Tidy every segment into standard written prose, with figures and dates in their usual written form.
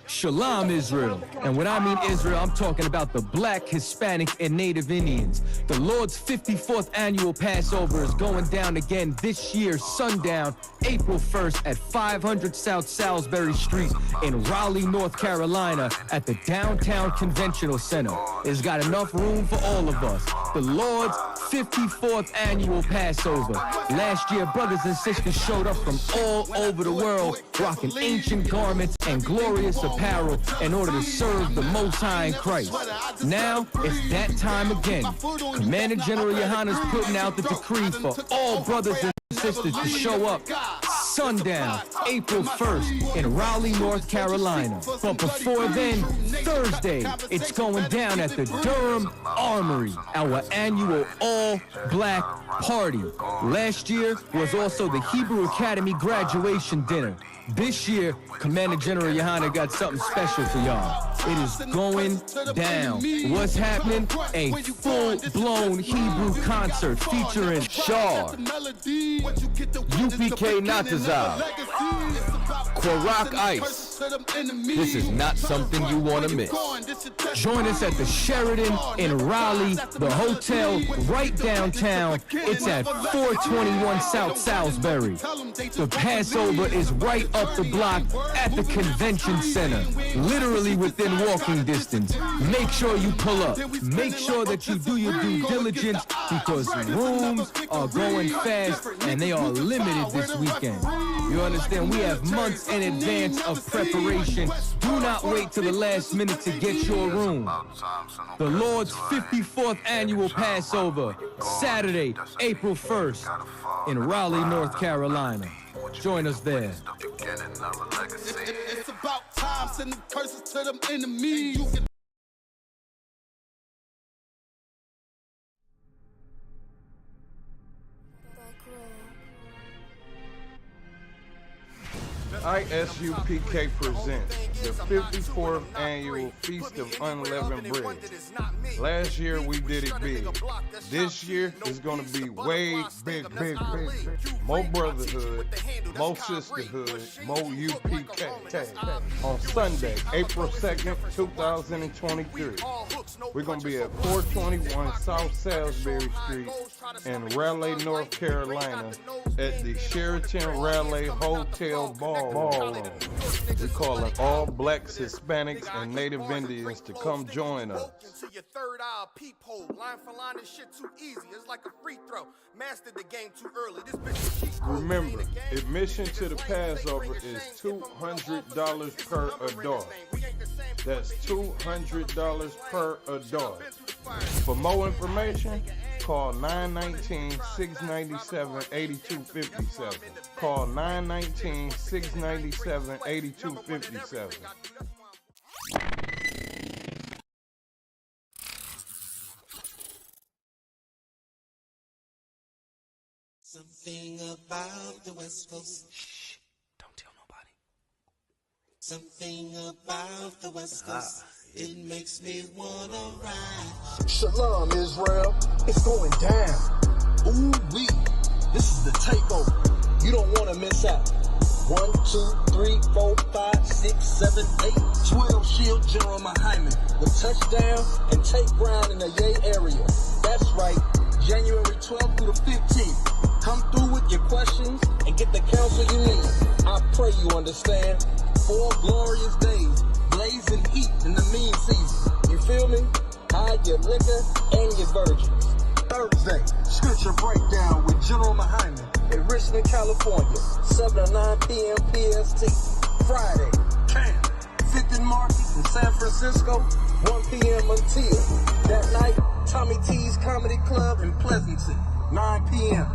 Shalom, Israel. And when I mean Israel, I'm talking about the Black, Hispanic, and Native Indians. The Lord's 54th annual Passover is going down again this year, sundown, April 1st at 500 South Salisbury Street in Raleigh, North Carolina at the Downtown Conventional Center. It's got enough room for all of us. The Lord's 54th annual Passover. Last year, brothers and sisters showed up from all over the world, rocking ancient garments and glorious apparel in order to serve the Most High in Christ. Now, it's that time again. Commander General Yohana's putting out the decree for all brothers and sisters to show up sundown, April 1st in Raleigh, North Carolina. But before then, Thursday, it's going down at the Durham Armory, our annual all-black party. Last year was also the Hebrew Academy graduation dinner. This year, Commander General Yohana got something special for y'all. It is going down. What's happening? A full-blown Hebrew concert featuring Shar, UPK Natazal, Kwarak Ice. This is not something you want to miss. Join us at the Sheridan in Raleigh, the hotel right downtown. It's at 421 South Salisbury. The Passover is right up the block at the convention center, literally within walking distance. Make sure you pull up. Make sure that you do your due diligence because rooms are going fast and they are limited this weekend. You understand? We have months in advance of preparation. Do not wait till the last minute to get your room. The Lord's 54th annual Passover, Saturday, April 1st in Raleigh, North Carolina. Join us there. It's about time, sending curses to them enemies. ISUPK presents the 54th annual Feast of Unleavened Bread. Last year we did it big. This year is going to be way big. More brotherhood, more sisterhood, more UPK. On Sunday, April 2nd, 2023, we're going to be at 421 South Salisbury Street in Raleigh, North Carolina at the Sheraton Raleigh Hotel Ballroom. We're calling all blacks, Hispanics, and Native Indians to come join us. Your third eye peephole, line for line, this shit too easy. It's like a free throw. Mastered the game too early. This bitch is cheap. Remember, admission to the Passover is $200 per adult. That's $200 per adult. For more information, call 919-697-8257. Call 919-697-8257. Something about the West Coast. Shh, don't tell nobody. Something about the West Coast. It makes me wanna ride. Shalom, Israel. It's going down. Ooh-wee. This is the takeover. You don't want to miss out. 1, 2, 3, 4, 5, 6, 7, 8, 12 Shield General Muhammad will touchdown and take ground in the Yay area. That's right. January 12th through the 15th. Come through with your questions and get the counsel you need. I pray you understand. 4 glorious days, blazing heat in the mean season. You feel me? Hide your liquor and your virgins. Thursday, scripture breakdown with General Muhammad in Richmond, California, 7 to 9 p.m. PST. Friday, camp, 5th and Market in San Francisco, 1 p.m. until. That night, Tommy T's Comedy Club in Pleasanton, 9 p.m.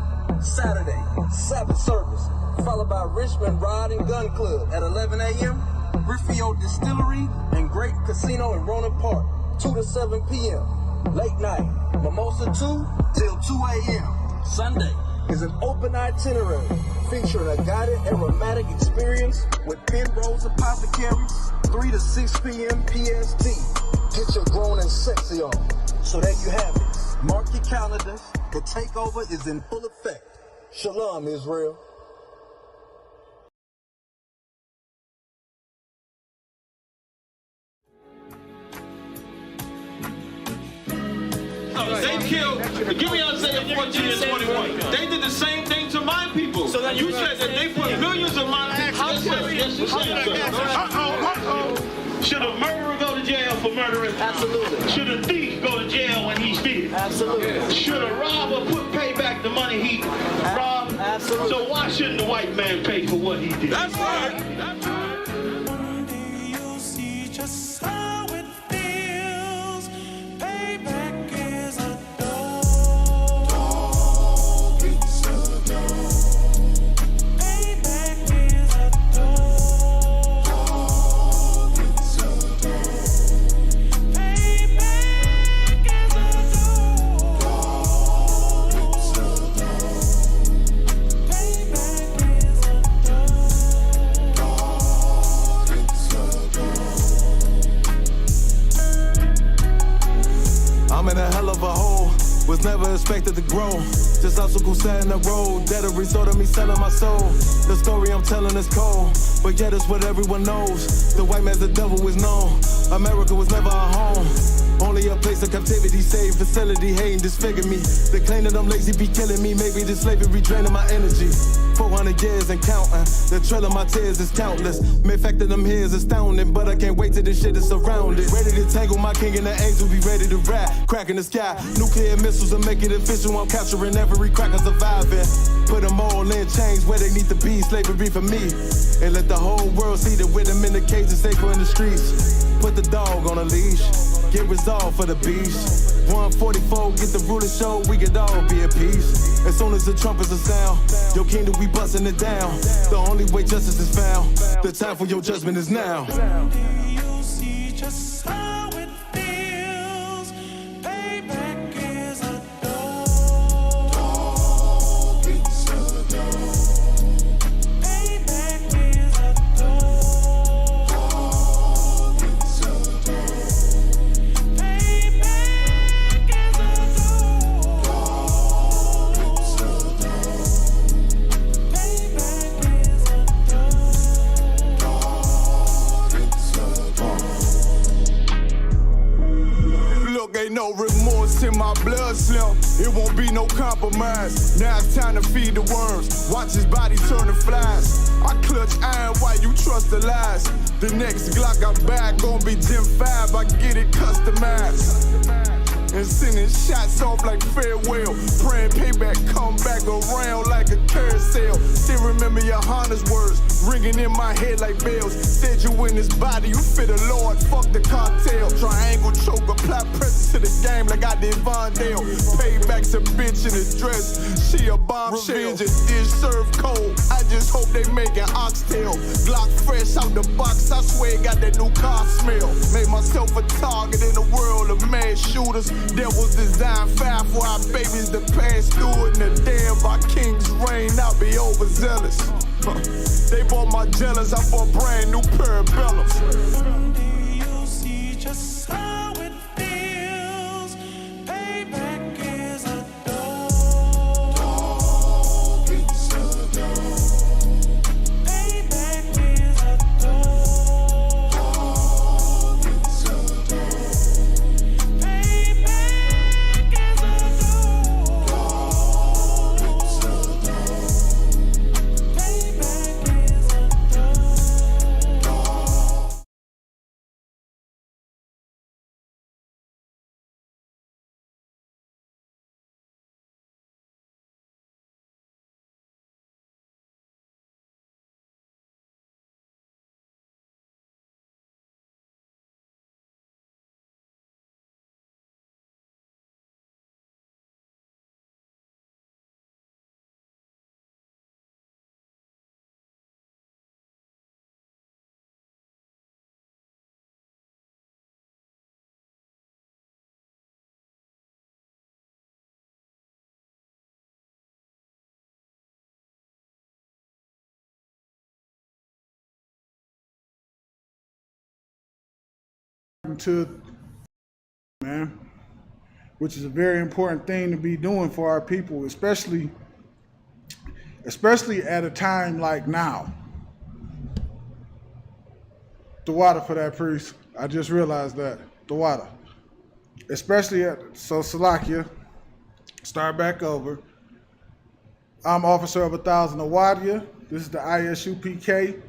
Saturday, Sabbath service, followed by Richmond Rod and Gun Club at 11 a.m., Riffio Distillery and Great Casino in Roanoke Park, 2 to 7 p.m. Late night, Mimosa 2 till 2 a.m. Sunday is an open itinerary featuring a guided aromatic experience with Penrose Apothecary, 3 to 6 p.m. PST. Get your grown and sexy on. So there you have it. Mark your calendars. The takeover is in full effect. Shalom, Israel. killed. Give me Isaiah 14 and 21. They did the same thing to my people. So then you said that they put millions of my people. Yes, you said so. Should a murderer go to jail for murdering? Absolutely. Should a thief go to jail when he steals? Absolutely. Should a robber pay back the money he robbed? Absolutely. So why shouldn't the white man pay for what he did? That's right. That's right. One day you'll see just how it feels. Payback is a dog. It's a dog. Payback is a dog. It's a dog. Payback is a dog. It's a dog. Payback is a I'm in a hell of a hole, was never expected to grow. Just obstacles set in the road, that a result of me selling my soul. The story I'm telling is cold, but yet it's what everyone knows. The white man's the devil is known. America was never our home. Only a place of captivity, save facility, hating disfigure me. They claim that I'm lazy, be killing me. Maybe this slavery draining my energy. 400 years and counting. The trail of my tears is countless. Main fact that I'm here is astounding, but I can't wait till this shit is surrounded. Ready to tangle my king and the angel, be ready to rap. Crack in the sky, nuclear missiles and make it official. I'm capturing every cracker surviving. Put them all in chains where they need to be. Slavery for me. And let the whole world see that with them in the cage and safer in the streets. Put the dog on a leash. Get resolved for the beast. 144, get the ruler show, we could all be at peace. As soon as the trumpets are sound, your kingdom, we busting it down. The only way justice is found, the time for your judgment is now. you'll see just how it feels. Payback is a dog. It's a dog. Payback is a dog. It's a dog. Payback is a dog. It's a dog. Payback is a Look, ain't no remorse in my blood slim. It won't be no compromise. Now it's time to feed the worms. Watch his body turn to flies. I clutch iron while you trust the lies. The next Glock I buy gon' be Gen 5. I get it customized. And sending shots off like farewell. Praying payback come back around like a carousel. Still remember your Honda's words ringing in my head like bells. Said you in this body, you fit the Lord, fuck the cartel. Triangle choke, apply pressure to the game like I did Vondale. Payback's a bitch in a dress, she a bombshell. Revenge is dish served cold, I just hope they making oxtail. Glock fresh out the box, I swear it got that new car smell. Made myself a target in the world of mad shooters. Devils design fire for our babies to pass through it. And the day of our king's reign, I'll be overzealous. They bought my jealous, I bought brand new parabellums. Someday you'll see just how it feels. Payback is a dog. It's a dog. Payback is a dog. It's a dog. Payback is a dog. It's a dog. Payback is a dog. To man, which is a very important thing to be doing for our people, especially at a time like now. The water for that, priest. I just realized that. The water. Especially at Salakia. Start back over. I'm Officer of 1000 Awadia. This is the ISUPK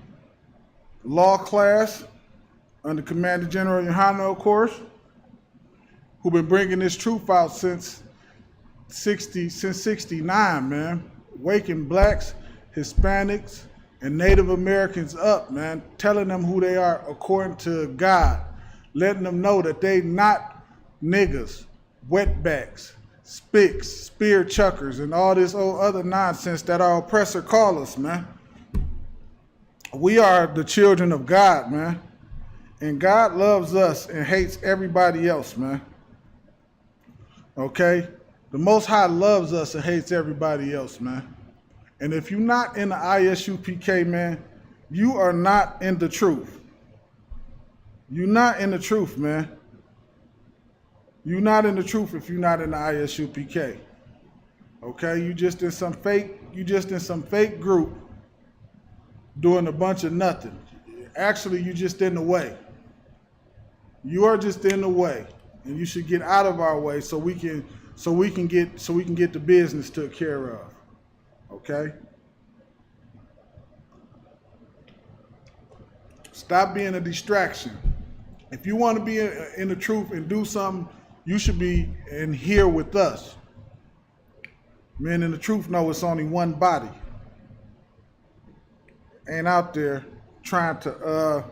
law class under Commander General Yohana, of course, who been bringing this truth out since 69, man. Waking blacks, Hispanics, and Native Americans up, man. Telling them who they are according to God. Letting them know that they not niggas, wetbacks, spicks, spear chuckers, and all this old other nonsense that our oppressor call us, man. We are the children of God, man. And God loves us and hates everybody else, man. Okay? The Most High loves us and hates everybody else, man. And if you're not in the ISUPK, man, you are not in the truth. You're not in the truth, man. You're not in the truth if you're not in the ISUPK. Okay? You just in some fake group doing a bunch of nothing. Actually, you just in the way. You are just in the way. And you should get out of our way so we can get the business took care of. Okay? Stop being a distraction. If you want to be in the truth and do something, you should be in here with us. Men in the truth know it's only one body. Ain't out there trying to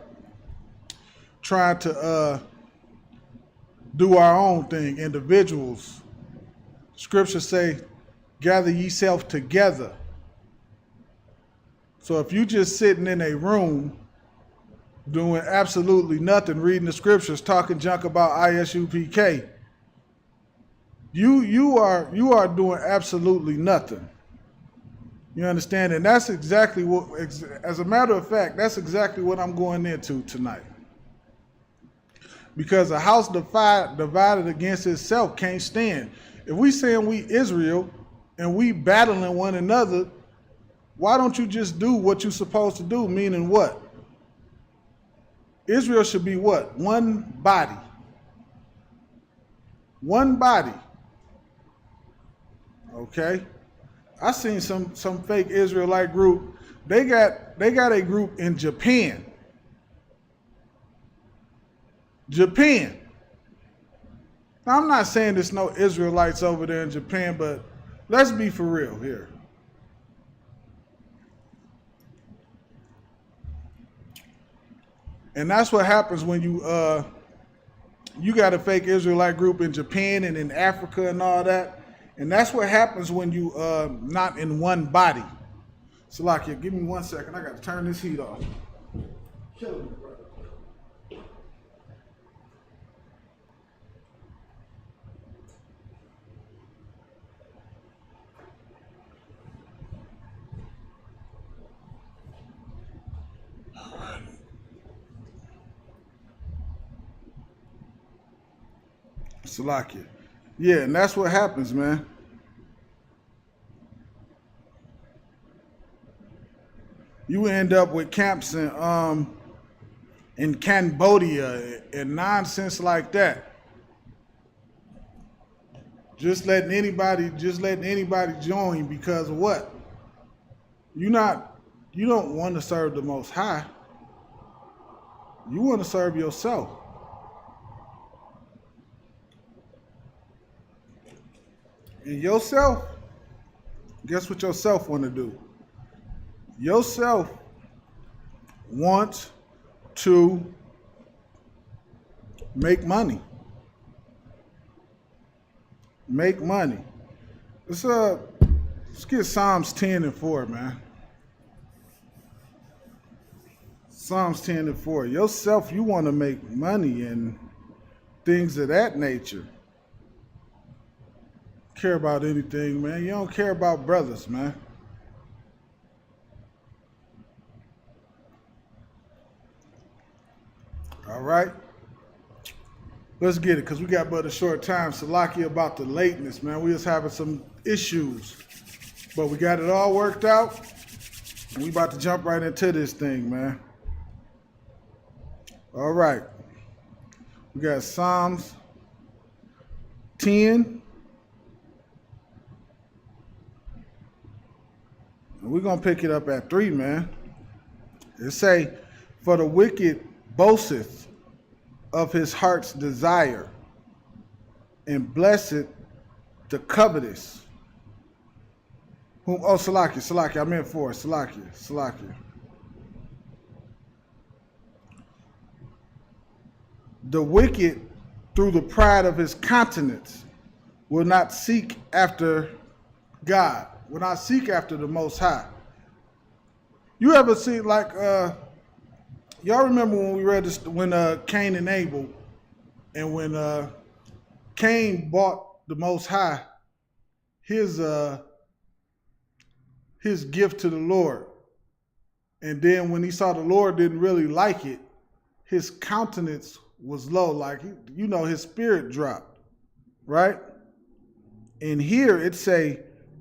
do our own thing, individuals. Scripture say, gather ye-self together. So if you just sitting in a room doing absolutely nothing, reading the scriptures, talking junk about ISUPK, you are doing absolutely nothing. You understand? And that's exactly what, as a matter of fact, that's exactly what I'm going into tonight. Because a house divided against itself can't stand. If we saying we Israel and we battling one another, why don't you just do what you're supposed to do? Meaning what? Israel should be what? One body. One body. Okay? I seen some fake Israelite group. They got a group in Japan. Japan. Now, I'm not saying there's no Israelites over there in Japan, but let's be for real here. And that's what happens when you got a fake Israelite group in Japan and in Africa and all that. And that's what happens when you not in one body. Salakia, give me 1 second. I got to turn this heat off. Kill me, brother. Salakia. Yeah, and that's what happens, man. You end up with camps in Cambodia and nonsense like that. Just letting anybody join because of what? You don't want to serve the Most High. You want to serve yourself. And yourself, guess what yourself want to do? Yourself wants to make money. Make money. Let's get Psalms 10 and 4, man. Psalms 10 and 4. Yourself, you want to make money and things of that nature. Care about anything, man. You don't care about brothers, man. All right. Let's get it, because we got but a short time. Salakia about the lateness, man. We was having some issues, but we got it all worked out. And we about to jump right into this thing, man. All right. We got Psalms 10 And we're going to pick it up at 3, man. It say, for the wicked boasteth of his heart's desire, and blessed the covetous. Salakia, I meant for Salakia. The wicked, through the pride of his countenance, will not seek after God, will not seek after the Most High. You ever see, y'all remember when we read this, when Cain and Abel, and when Cain bought the Most High his gift to the Lord, and then when he saw the Lord didn't really like it, his countenance was low, like, his spirit dropped, right? And here it say,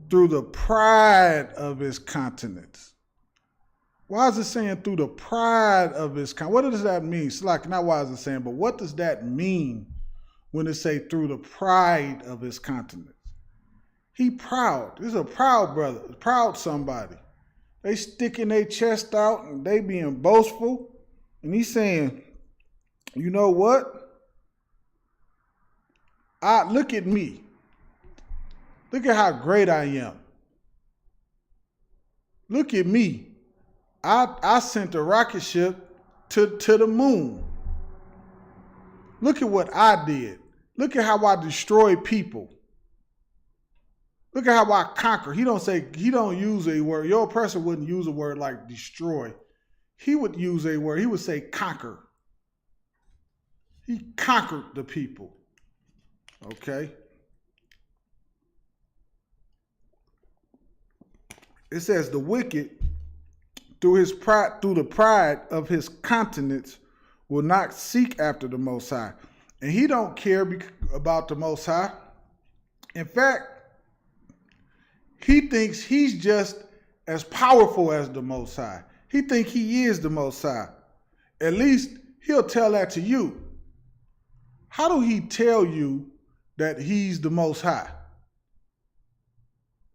through the pride of his countenance. Why is it saying through the pride of his countenance? What does that mean? It's like, not why is it saying, but what does that mean when it say through the pride of his countenance? He proud. He's a proud brother, proud somebody. They sticking their chest out and they being boastful. And he's saying, you know what? Look at me. Look at how great I am. Look at me. I sent a rocket ship to the moon. Look at what I did. Look at how I destroy people. Look at how I conquer. He don't use a word. Your oppressor wouldn't use a word like destroy. He would use a word. He would say conquer. He conquered the people. Okay. It says the wicked, through the pride of his countenance, will not seek after the Most High. And he don't care about the Most High. In fact, he thinks he's just as powerful as the Most High. He thinks he is the Most High. At least he'll tell that to you. How do he tell you that he's the Most High?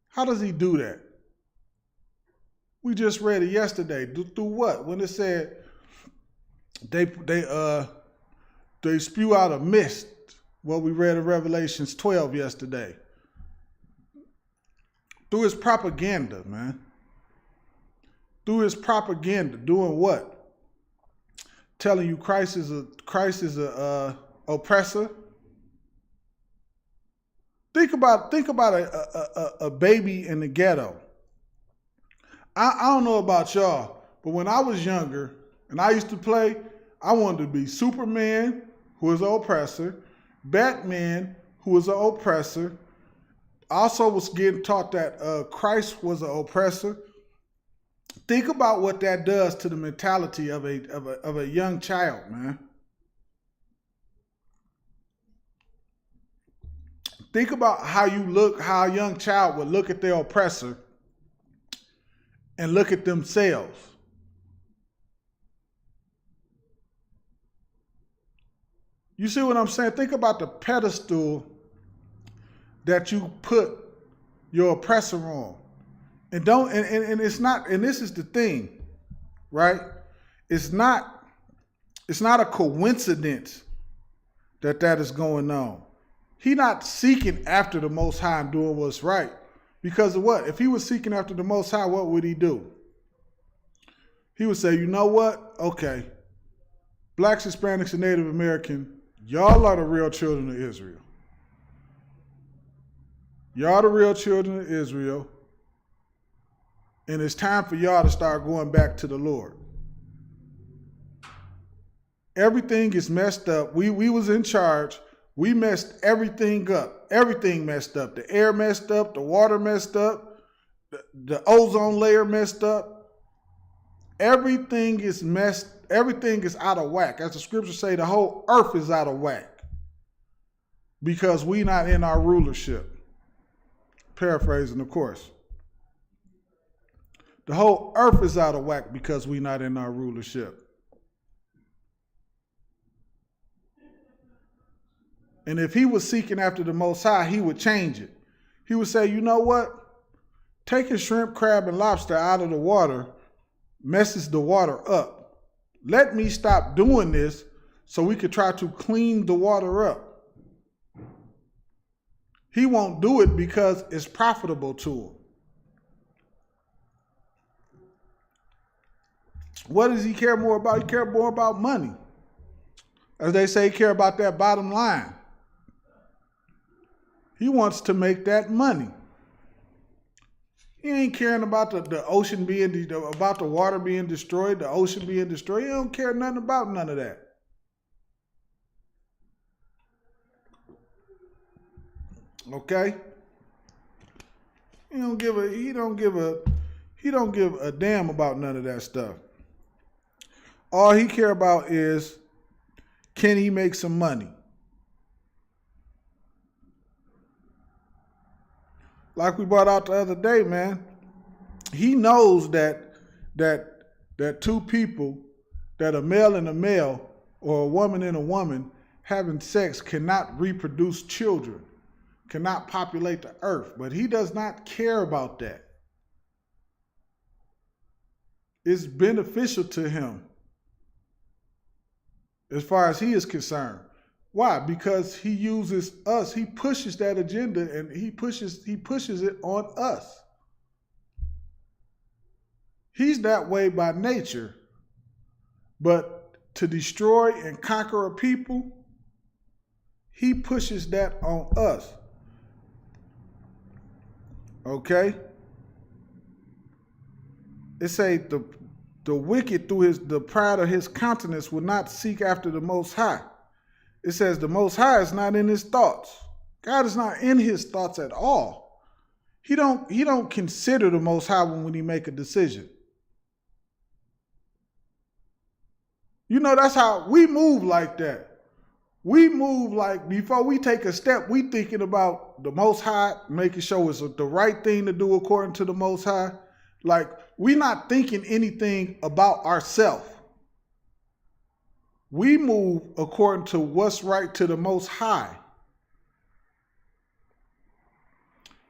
How does he do that? We just read it yesterday. Through what? When it said they spew out a mist. What we read in Revelations 12 yesterday. Through his propaganda, man. Through his propaganda, doing what? Telling you Christ is a oppressor. Think about a baby in the ghetto. I don't know about y'all, but when I was younger and I used to play, I wanted to be Superman, who is an oppressor, Batman, who was an oppressor. I also was getting taught that Christ was an oppressor. Think about what that does to the mentality of a young child, man. Think about how a young child would look at their oppressor and look at themselves. You see what I'm saying? Think about the pedestal that you put your oppressor on. And it's not, and this is the thing, right? It's not a coincidence that is going on. He not seeking after the Most High and doing what's right. Because of what? If he was seeking after the Most High, what would he do? He would say, you know what? Okay. Blacks, Hispanics, and Native American, y'all are the real children of Israel. Y'all the real children of Israel. And it's time for y'all to start going back to the Lord. Everything is messed up. We was in charge. We messed everything up. Everything messed up. The air messed up. The water messed up. The ozone layer messed up. Everything is messed. Everything is out of whack. As the scriptures say, the whole earth is out of whack. Because we not in our rulership. Paraphrasing, of course. The whole earth is out of whack because we not in our rulership. And if he was seeking after the Most High, he would change it. He would say, you know what? taking shrimp, crab, and lobster out of the water messes the water up. Let me stop doing this so we could try to clean the water up. He won't do it because it's profitable to him. What does he care more about? He cares more about money. As they say, he cares about that bottom line. He wants to make that money. He ain't caring about the ocean being, about the water being destroyed, the ocean being destroyed. He don't care nothing about none of that. Okay? He don't give a damn about none of that stuff. All he care about is, can he make some money? Like we brought out the other day, man. He knows that two people, that a male and a male or a woman and a woman having sex cannot reproduce children, cannot populate the earth. But he does not care about that. It's beneficial to him as far as he is concerned. Why? Because he uses us. He pushes that agenda, and he pushes it on us. He's that way by nature. But to destroy and conquer a people, he pushes that on us. Okay? It say the wicked through the pride of his countenance will not seek after the Most High. It says the Most High is not in his thoughts. God is not in his thoughts at all. He don't consider the Most High when he make a decision. You know, that's how we move like that. We move like before we take a step, we thinking about the Most High, making sure it's the right thing to do according to the Most High. Like, we not thinking anything about ourselves. We move according to what's right to the Most High.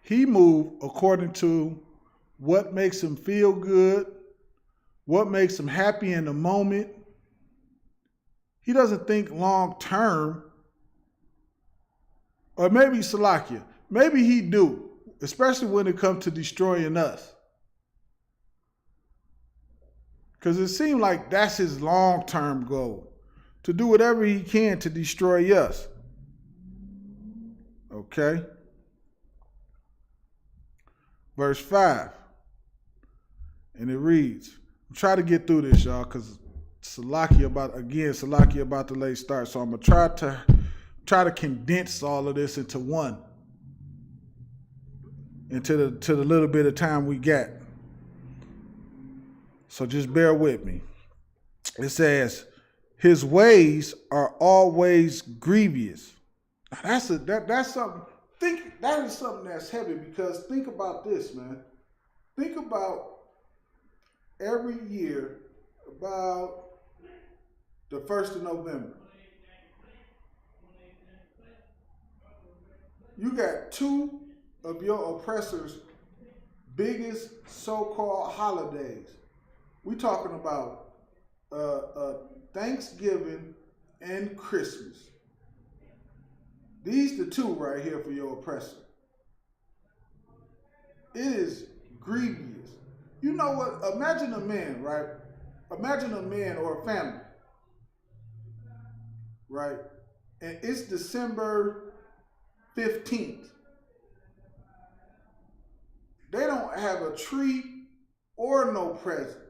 He moves according to what makes him feel good, what makes him happy in the moment. He doesn't think long term. Or maybe Salakia. Maybe he do, especially when it comes to destroying us. Because it seems like that's his long-term goal. To do whatever he can to destroy us. Okay? Verse 5. And it reads, I'm trying to get through this, y'all, because Salakia about the late start. So I'm going to try to condense all of this into one. Into the little bit of time we got. So just bear with me. It says, his ways are always grievous. That's something. That is something that's heavy, because think about this, man. Think about every year about the 1st of November. You got two of your oppressors' biggest so-called holidays. We talking about Thanksgiving and Christmas. These the two right here for your oppressor. It is grievous. You know what? Imagine a man, right? Imagine a man or a family, right? And it's December 15th. They don't have a tree or no presents.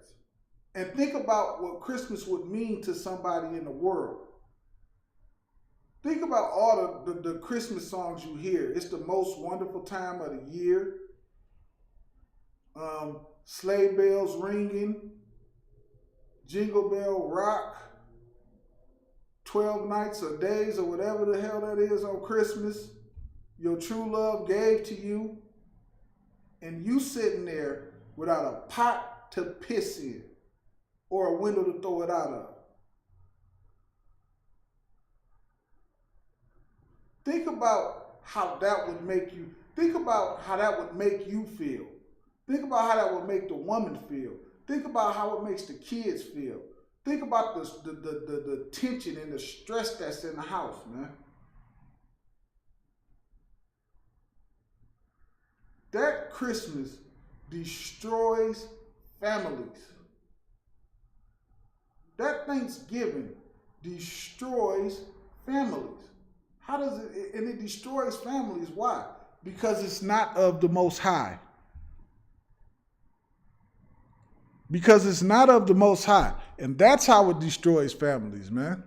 And think about what Christmas would mean to somebody in the world. Think about all the Christmas songs you hear. It's the most wonderful time of the year. Sleigh bells ringing. Jingle bell rock. 12 nights or days or whatever the hell that is on Christmas. Your true love gave to you. And you sitting there without a pot to piss in. Or a window to throw it out of. Think about how that would make you. Think about how that would make you feel. Think about how that would make the woman feel. Think about how it makes the kids feel. Think about the tension and the stress that's in the house, man. That Christmas destroys families. That Thanksgiving destroys families. How does it, and it destroys families, why? Because it's not of the Most High. Because it's not of the Most High. And that's how it destroys families, man.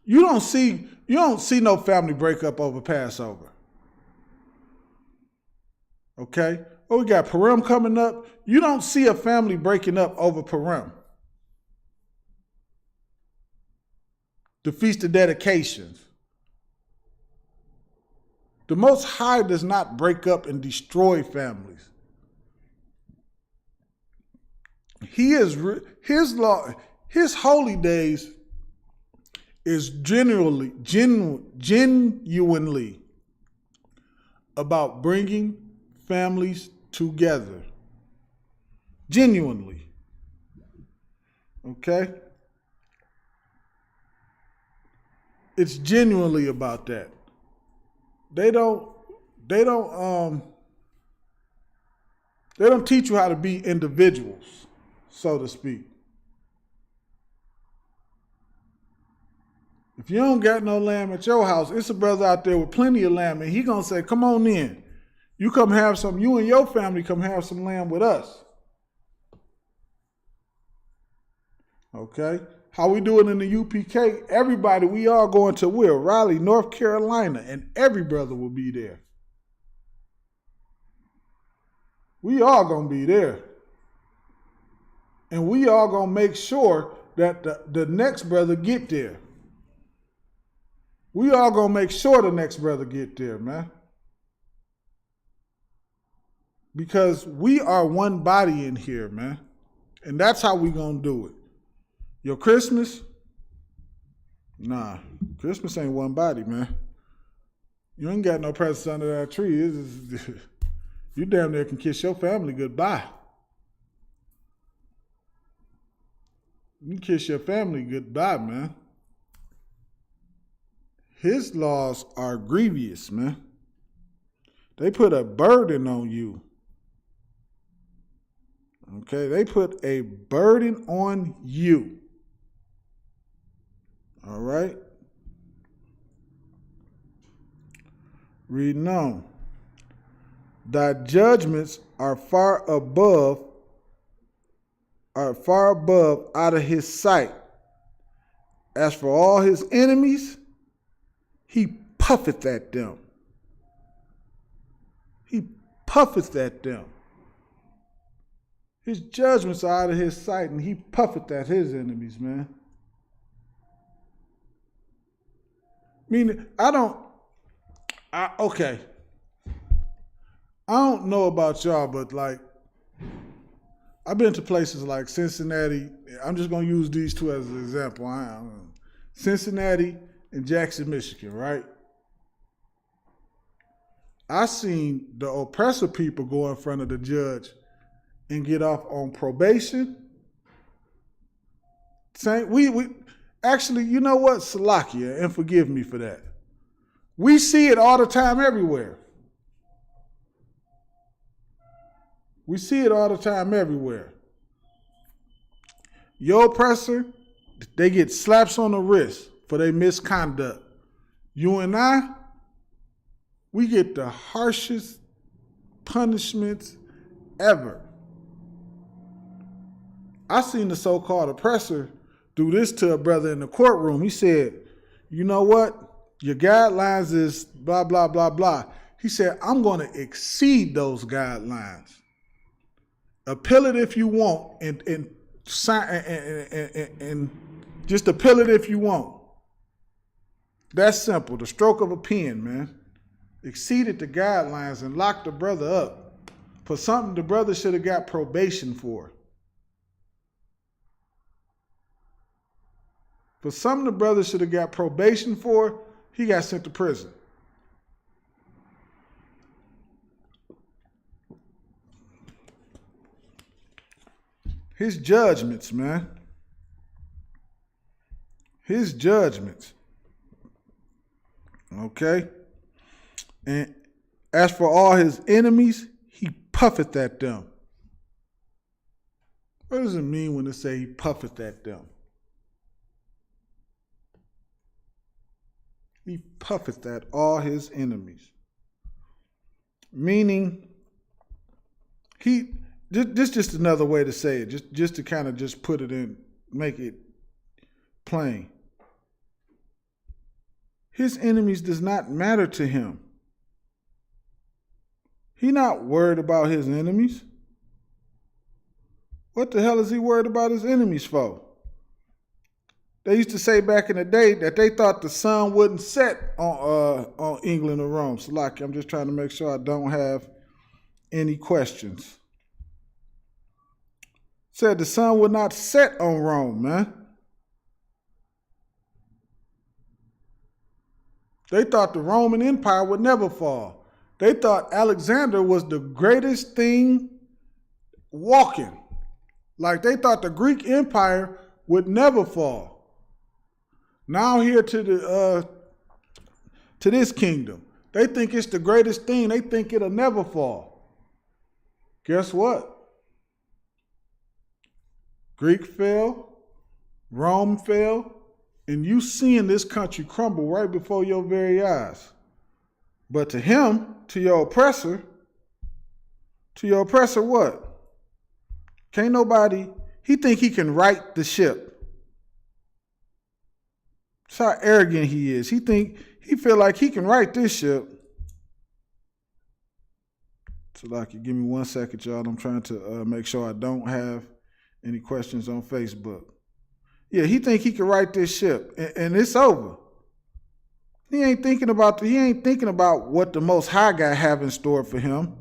You don't see no family break up over Passover. Okay? Oh, we got Purim coming up. You don't see a family breaking up over Purim. The Feast of Dedications. The Most High does not break up and destroy families. His holy days is genuinely about bringing families together. Genuinely. Okay? It's genuinely about that. They don't teach you how to be individuals, so to speak. If you don't got no lamb at your house, it's a brother out there with plenty of lamb, and he gonna say, come on in. You come have some, you and your family come have some lamb with us. Okay? How we do it in the UPK, everybody, we all going to Raleigh, North Carolina, and every brother will be there. We all gonna be there. And we all gonna make sure that the next brother get there. We all gonna make sure the next brother get there, man. Because we are one body in here, man. And that's how we gonna do it. Your Christmas? Nah, Christmas ain't one body, man. You ain't got no presents under that tree. You damn near can kiss your family goodbye. You kiss your family goodbye, man. His laws are grievous, man. They put a burden on you. Okay, they put a burden on you. All right? Reading on. Thy judgments are far above out of his sight. As for all his enemies, he puffeth at them. He puffeth at them. His judgments are out of his sight, and he puffeth at his enemies, man. Meaning, I don't know about y'all, but like, I've been to places like Cincinnati. I'm just going to use these two as an example. Cincinnati and Jackson, Michigan, right? I seen the oppressor people go in front of the judge and get off on probation. We actually, you know what? Salakia, and forgive me for that. We see it all the time everywhere. We see it all the time everywhere. Your oppressor, they get slaps on the wrist for their misconduct. You and I, we get the harshest punishments ever. I seen the so-called oppressor do this to a brother in the courtroom. He said, you know what? Your guidelines is blah, blah, blah, blah. He said, I'm going to exceed those guidelines. Appeal it if you want, and just appeal it if you want. That's simple. The stroke of a pen, man. Exceeded the guidelines and locked the brother up for something the brother should have got probation for. For something the brother should have got probation for, he got sent to prison. His judgments, man. His judgments. Okay? And as for all his enemies, he puffeth at them. What does it mean when it say he puffeth at them? He puffeth at all his enemies. Meaning, this just another way to say it, just to kind of just put it in, make it plain. His enemies does not matter to him. He not worried about his enemies. What the hell is he worried about his enemies for? They used to say back in the day that they thought the sun wouldn't set on England or Rome. So, like, I'm just trying to make sure I don't have any questions. Said the sun would not set on Rome, man. They thought the Roman Empire would never fall. They thought Alexander was the greatest thing walking. Like, they thought the Greek Empire would never fall. Now here to this kingdom, they think it's the greatest thing. They think it'll never fall. Guess what? Greek fell, Rome fell, and you seeing this country crumble right before your very eyes. But to him, to your oppressor what? Can't nobody, he think he can right the ship. That's how arrogant he is. He feel like he can right this ship. So, like, give me 1 second, y'all. I'm trying to make sure I don't have any questions on Facebook. Yeah, he think he can right this ship, and it's over. He ain't thinking about what the Most High God have in store for him.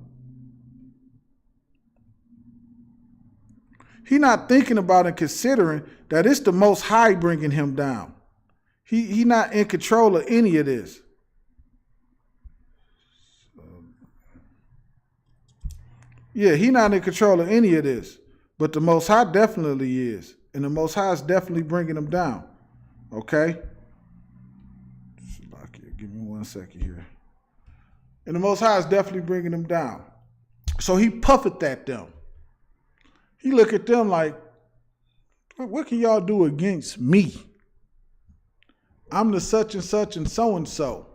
He not thinking about and considering that it's the Most High bringing him down. He not in control of any of this. Yeah, he not in control of any of this. But the Most High definitely is. And the Most High is definitely bringing him down. Okay? Give me 1 second here. And the Most High is definitely bringing him down. So he puffeth at them. He look at them like, what can y'all do against me? I'm the such and such and so and so.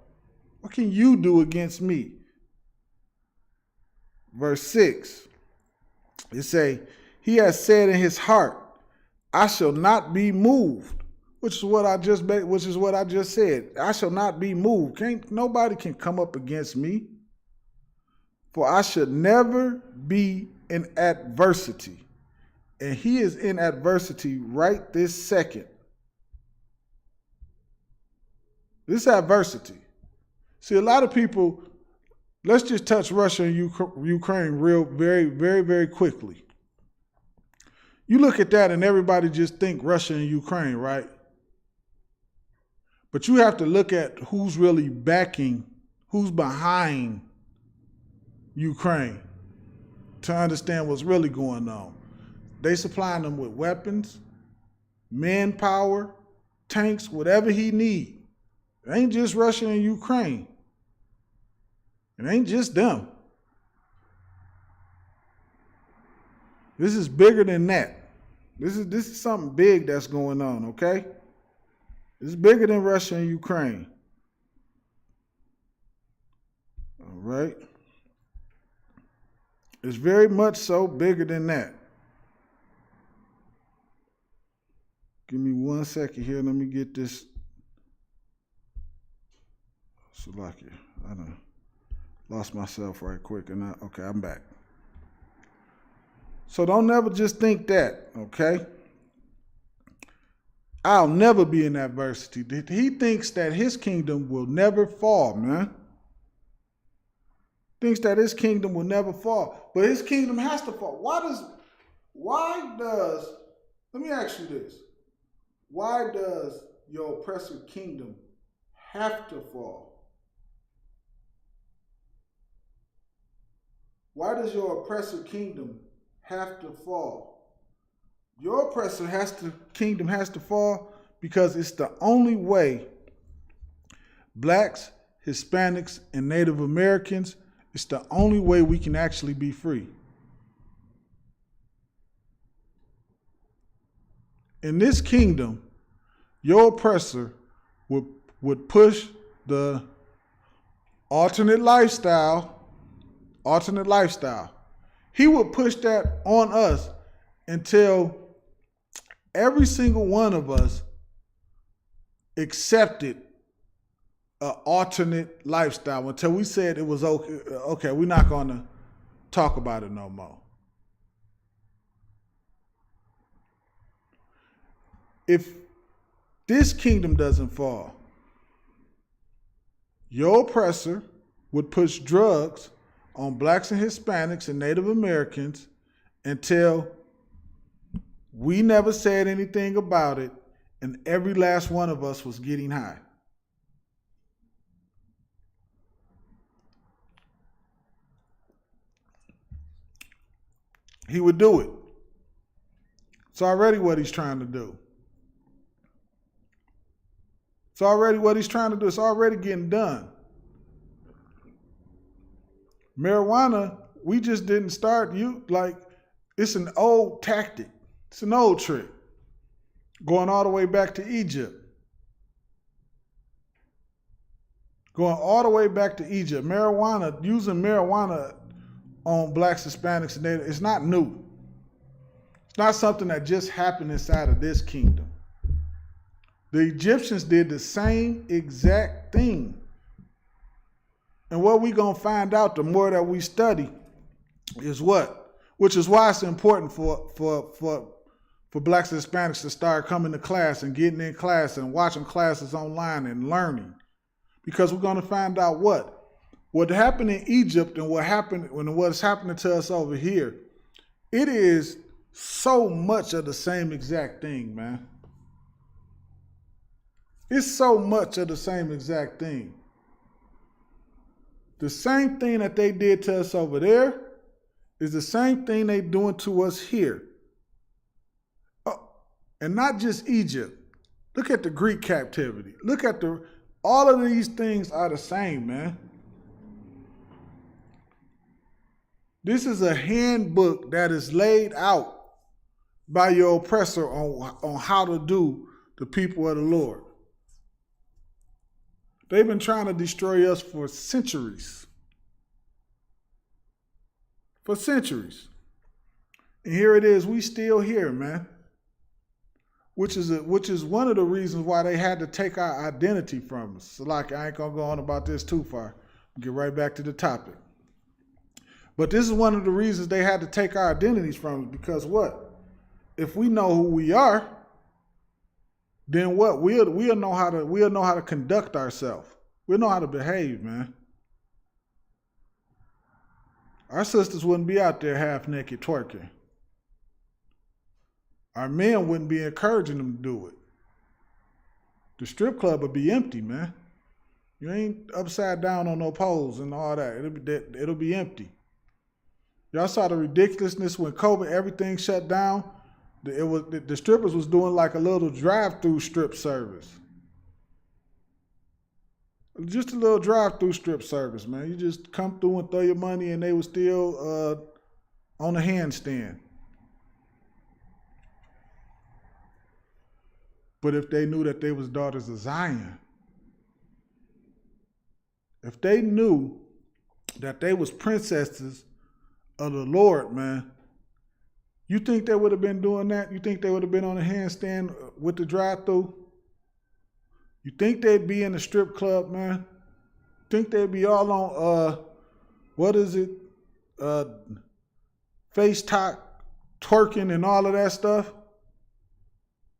What can you do against me? Verse 6. It say, he has said in his heart, I shall not be moved. Which is what I just said. I shall not be moved. Nobody can come up against me. For I should never be in adversity. And he is in adversity right this second. This adversity. See, a lot of people, let's just touch Russia and Ukraine very, very, very quickly. You look at that and everybody just think Russia and Ukraine, right? But you have to look at who's really backing, who's behind Ukraine to understand what's really going on. They supplying them with weapons, manpower, tanks, whatever he need. It ain't just Russia and Ukraine. It ain't just them. This is bigger than that. This is something big that's going on, okay? It's bigger than Russia and Ukraine. All right? It's very much so bigger than that. Give me 1 second here. Let me get this. Salakia. I done lost myself right quick. Okay, I'm back. So don't never just think that, okay? I'll never be in adversity. He thinks that his kingdom will never fall, man. Thinks that his kingdom will never fall. But his kingdom has to fall. Let me ask you this. Why does your oppressive kingdom have to fall? Why does your oppressive kingdom have to fall? Your kingdom has to fall because it's the only way blacks, Hispanics, and Native Americans, it's the only way we can actually be free. In this kingdom, your oppressor would push the alternate lifestyle. He would push that on us until every single one of us accepted an alternate lifestyle, until we said it was okay, we're not going to talk about it no more. If this kingdom doesn't fall, your oppressor would push drugs on blacks and Hispanics and Native Americans until we never said anything about it and every last one of us was getting high. He would do it. It's already what he's trying to do. It's already what he's trying to do. It's already getting done. Marijuana, we just didn't start. It's an old tactic. It's an old trick. Going all the way back to Egypt. Marijuana, using marijuana on blacks, Hispanics, and Natives, it's not new. It's not something that just happened inside of this kingdom. The Egyptians did the same exact thing. And what we're going to find out the more that we study is what? Which is why it's important for blacks and Hispanics to start coming to class and getting in class and watching classes online and learning. Because we're going to find out what happened in Egypt and what's happening to us over here. It is so much of the same exact thing, man. It's so much of the same exact thing. The same thing that they did to us over there is the same thing they doing to us here. Oh, and not just Egypt. Look at the Greek captivity. All of these things are the same, man. This is a handbook that is laid out by your oppressor on how to do the people of the Lord. They've been trying to destroy us for centuries. For centuries. And here it is, we still here, man. Which is one of the reasons why they had to take our identity from us. So I ain't gonna go on about this too far. Get right back to the topic. But this is one of the reasons they had to take our identities from us, because what? If we know who we are, then what? We'll know how to conduct ourselves. We'll know how to behave, man. Our sisters wouldn't be out there half naked twerking. Our men wouldn't be encouraging them to do it. The strip club would be empty, man. You ain't upside down on no poles and all that. It'll be empty. Y'all saw the ridiculousness when COVID, everything shut down. The strippers was doing like a little drive-through strip service. Just a little drive-through strip service, man. You just come through and throw your money and they were still on the handstand. But if they knew that they was daughters of Zion, if they knew that they was princesses of the Lord, man, you think they would have been doing that? You think they would have been on the handstand with the drive-through? You think they'd be in the strip club, man? Think they'd be all on, face talk, twerking and all of that stuff?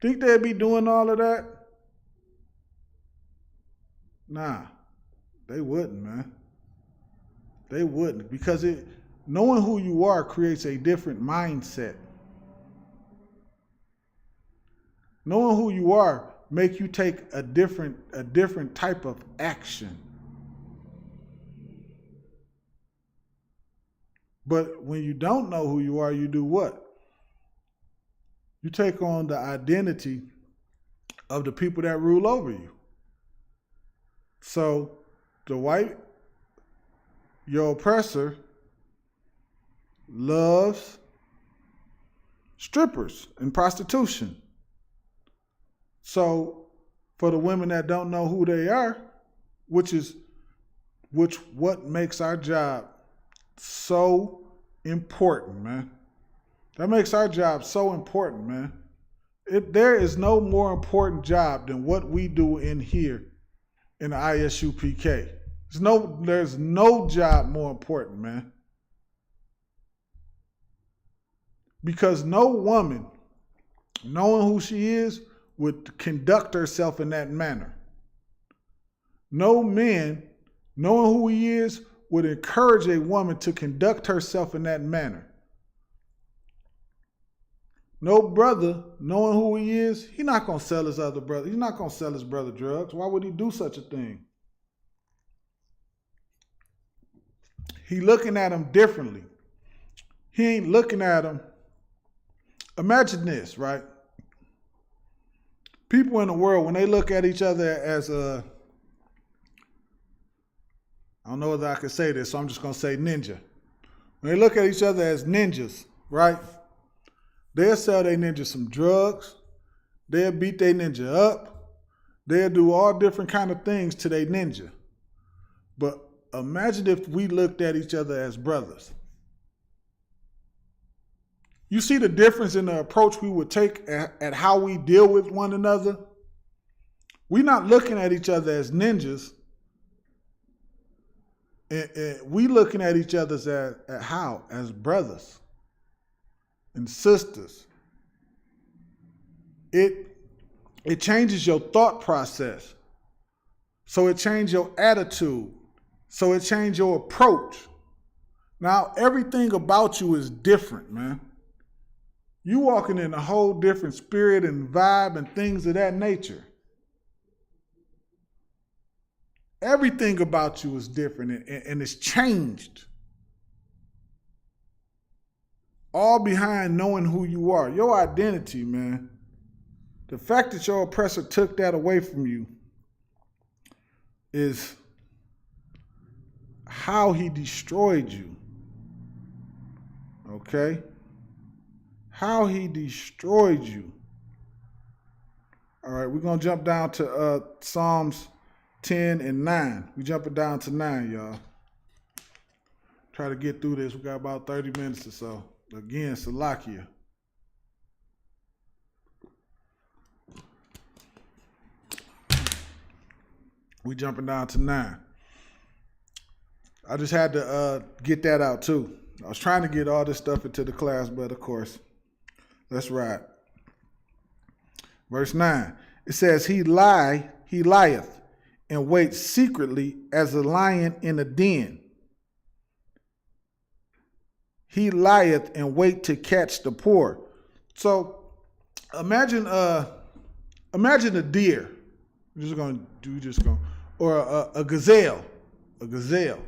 Think they'd be doing all of that? Nah, they wouldn't, man. They wouldn't, because knowing who you are creates a different mindset. Knowing who you are make you take a different type of action. But when you don't know who you are, you do what? You take on the identity of the people that rule over you. So the white, your oppressor, loves strippers and prostitution. So for the women that don't know who they are, what makes our job so important, man. That makes our job so important, man. There is no more important job than what we do in here in the ISUPK. There's no job more important, man. Because no woman, knowing who she is, would conduct herself in that manner. No man, knowing who he is, would encourage a woman to conduct herself in that manner. No brother, knowing who he is, he's not going to sell his other brother. He's not going to sell his brother drugs. Why would he do such a thing? He looking at him differently. He ain't looking at him. Imagine this, right? People in the world, when they look at each other as I don't know whether I can say this, so I'm just going to say ninja. When they look at each other as ninjas, right? They'll sell their ninja some drugs. They'll beat their ninja up. They'll do all different kind of things to their ninja. But imagine if we looked at each other as brothers. You see the difference in the approach we would take at how we deal with one another? We're not looking at each other as ninjas. We looking at each other as brothers and sisters. It changes your thought process. So it changes your attitude. So it changes your approach. Now everything about you is different, man. You walking in a whole different spirit and vibe and things of that nature. Everything about you is different and it's changed. All behind knowing who you are. Your identity, man. The fact that your oppressor took that away from you is how he destroyed you. Okay? How he destroyed you. All right, we're going to jump down to Psalms 10 and 9. We're jumping down to 9, y'all. Try to get through this. We got about 30 minutes or so. Again, Salakia. We jumping down to 9. I just had to get that out too. I was trying to get all this stuff into the class, but of course, let's ride. Verse 9. It says, He lieth and waits secretly as a lion in a den. He lieth and wait to catch the poor. So imagine a deer. Or a gazelle. A gazelle.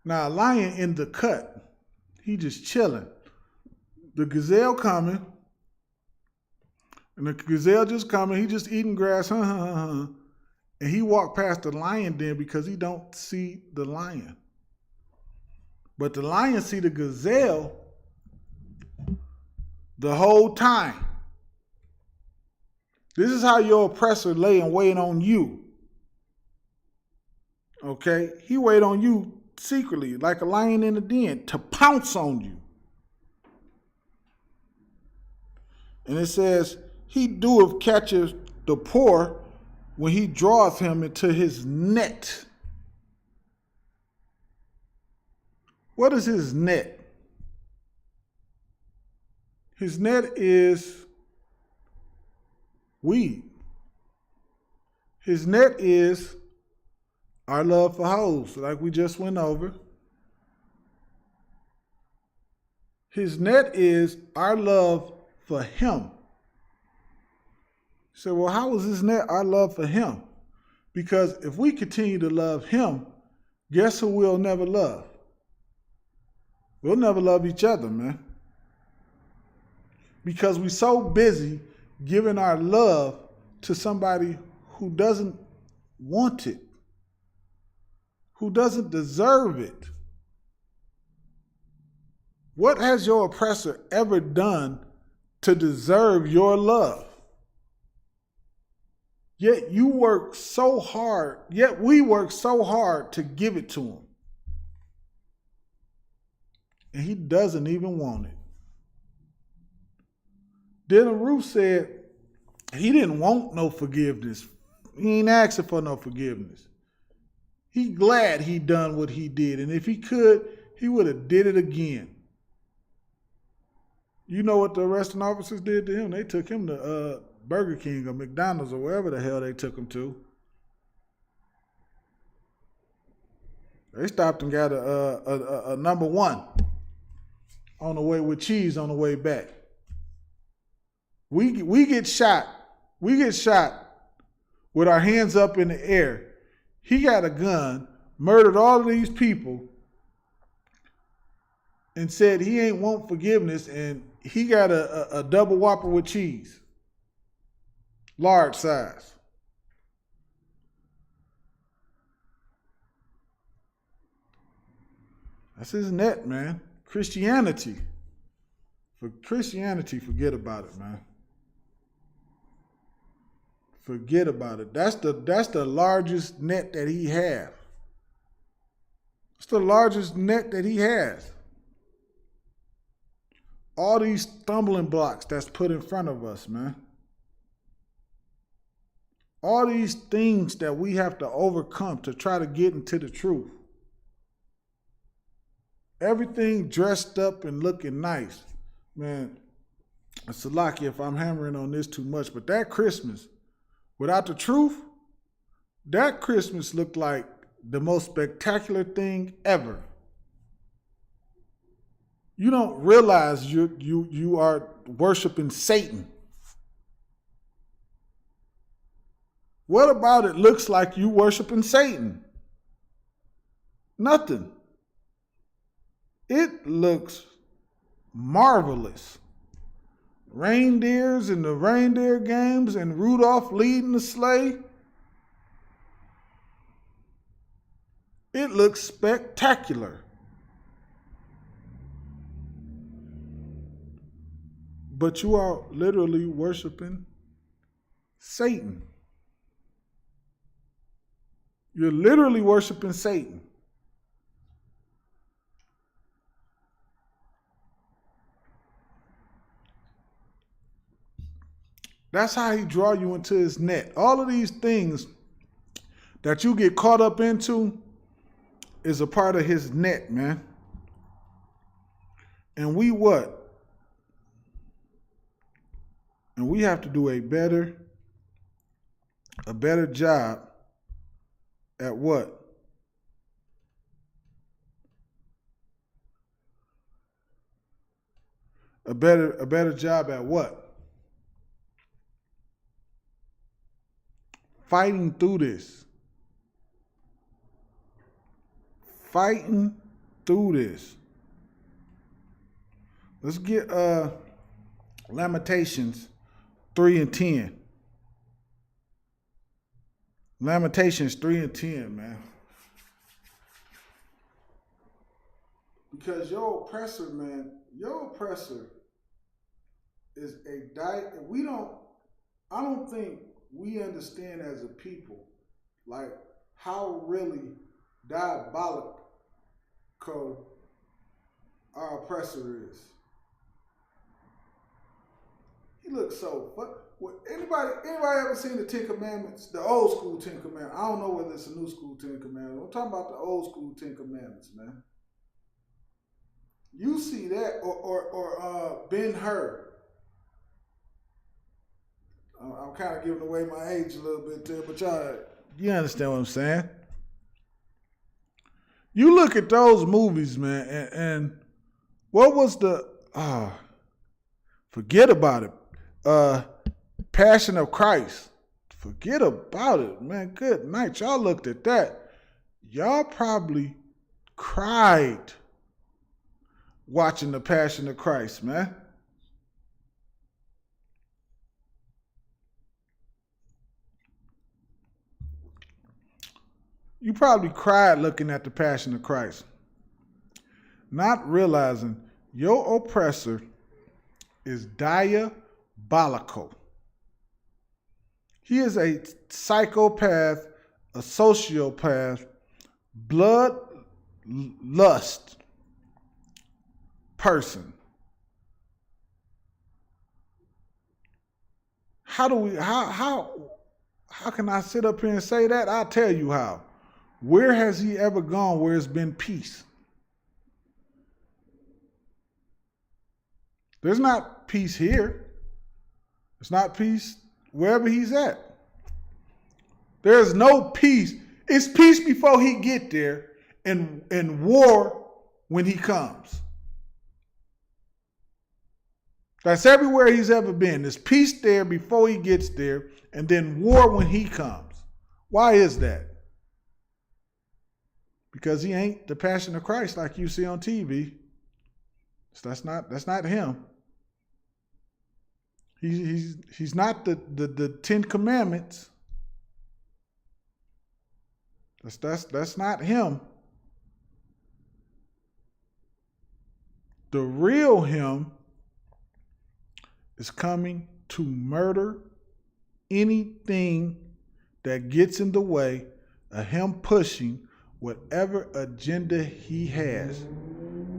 Now a lion in the cut, he just chilling. The gazelle coming, and the gazelle just coming, he just eating grass, and he walked past the lion den because he don't see the lion. But the lion see the gazelle the whole time. This is how your oppressor lay and wait on you. Okay? He wait on you secretly, like a lion in the den, to pounce on you. And it says, He doeth catcheth the poor when he draweth him into his net. What is his net? His net is weed. His net is our love for hoes, like we just went over. His net is our love for him. You say, well, how is his net our love for him? Because if we continue to love him, guess who we'll never love? We'll never love each other, man. because we're so busy giving our love to somebody who doesn't want it, who doesn't deserve it. What has your oppressor ever done to deserve your love? Yet we work so hard to give it to him. And he doesn't even want it. Dylan Roof said he didn't want no forgiveness. He ain't asking for no forgiveness. He glad he done what he did. And if he could, he would have did it again. You know what the arresting officers did to him? They took him to Burger King or McDonald's or wherever the hell they took him to. They stopped and got a number one on the way with cheese on the way back. We get shot. We get shot with our hands up in the air. He got a gun, murdered all of these people, and said he ain't want forgiveness, and he got a double Whopper with cheese. Large size. That's his net, man. Christianity. For Christianity, forget about it, man. Forget about it. That's the largest net that he has. It's the largest net that he has. All these stumbling blocks that's put in front of us, man. All these things that we have to overcome to try to get into the truth. Everything dressed up and looking nice. Man, it's a lucky if I'm hammering on this too much, but that Christmas, without the truth, that Christmas looked like the most spectacular thing ever. You don't realize you are worshiping Satan. What about it looks like you worshiping Satan? Nothing. It looks marvelous. Reindeers and the reindeer games and Rudolph leading the sleigh. It looks spectacular. But you are literally worshiping Satan. You're literally worshiping Satan. That's how he draw you into his net. All of these things that you get caught up into is a part of his net, man. And we what? And we have to do a better job at what? A better job at what? Fighting through this. Fighting through this. Let's get Lamentations 3:10. Lamentations 3:10, man. Because your oppressor, man, your oppressor is a I don't think we understand as a people, like, how really diabolical our oppressor is. He looks so. Anybody ever seen the Ten Commandments? The old school Ten Commandments. I don't know whether it's a new school Ten Commandments. I'm talking about the old school Ten Commandments, man. You see that, or Ben-Hur. I'm kind of giving away my age a little bit there, but y'all, you understand what I'm saying? You look at those movies, man, and what was forget about it. Passion of Christ. Forget about it, man. Good night. Y'all looked at that. Y'all probably cried watching the Passion of Christ, man. probably cried looking at the Passion of Christ, not realizing your oppressor is diabolical. He is a psychopath, a sociopath, bloodlust person. How can I sit up here and say that? I'll tell you how. Where has he ever gone where it's been peace? There's not peace here. It's not peace wherever he's at. There's no peace. It's peace before he get there and war when he comes. That's everywhere he's ever been. There's peace there before he gets there, and then war when he comes. Why is that? Because he ain't the Passion of Christ like you see on TV. So that's not him. He's not the 10 Commandments. That's not him. The real him is coming to murder anything that gets in the way of him pushing whatever agenda he has.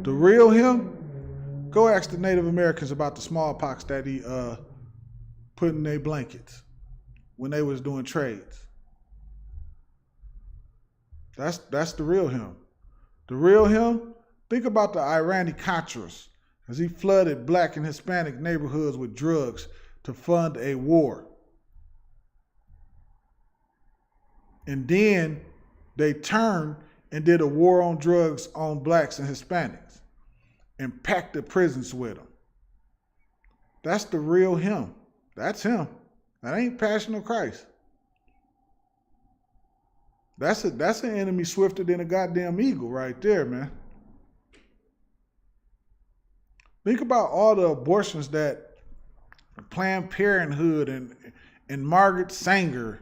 The real him, go ask the Native Americans about the smallpox that he put in their blankets when they was doing trades. That's the real him. The real him, think about the Iranian-Contras as he flooded black and Hispanic neighborhoods with drugs to fund a war. And then they turned and did a war on drugs on blacks and Hispanics and packed the prisons with them. That's the real him. That's him. That ain't Passion of Christ. That's an enemy swifter than a goddamn eagle right there, man. Think about all the abortions that Planned Parenthood and Margaret Sanger.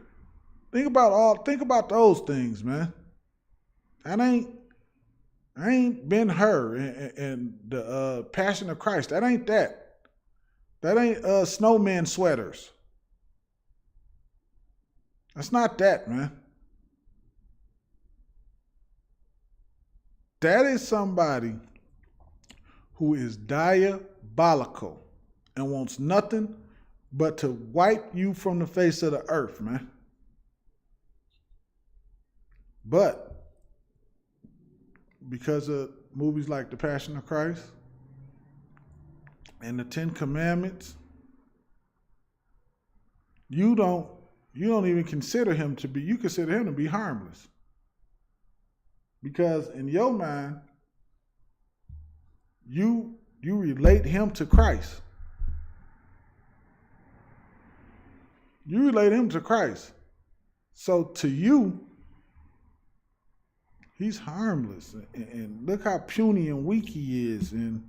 Think about those things, man. That ain't been her and the Passion of Christ. That ain't that. That ain't snowman sweaters. That's not that, man. That is somebody who is diabolical and wants nothing but to wipe you from the face of the earth, man. But because of movies like The Passion of Christ and the 10 Commandments, you don't even consider him to be, you consider him to be harmless. Because in your mind, you relate him to Christ. You relate him to Christ. So to you, he's harmless. And look how puny and weak he is. And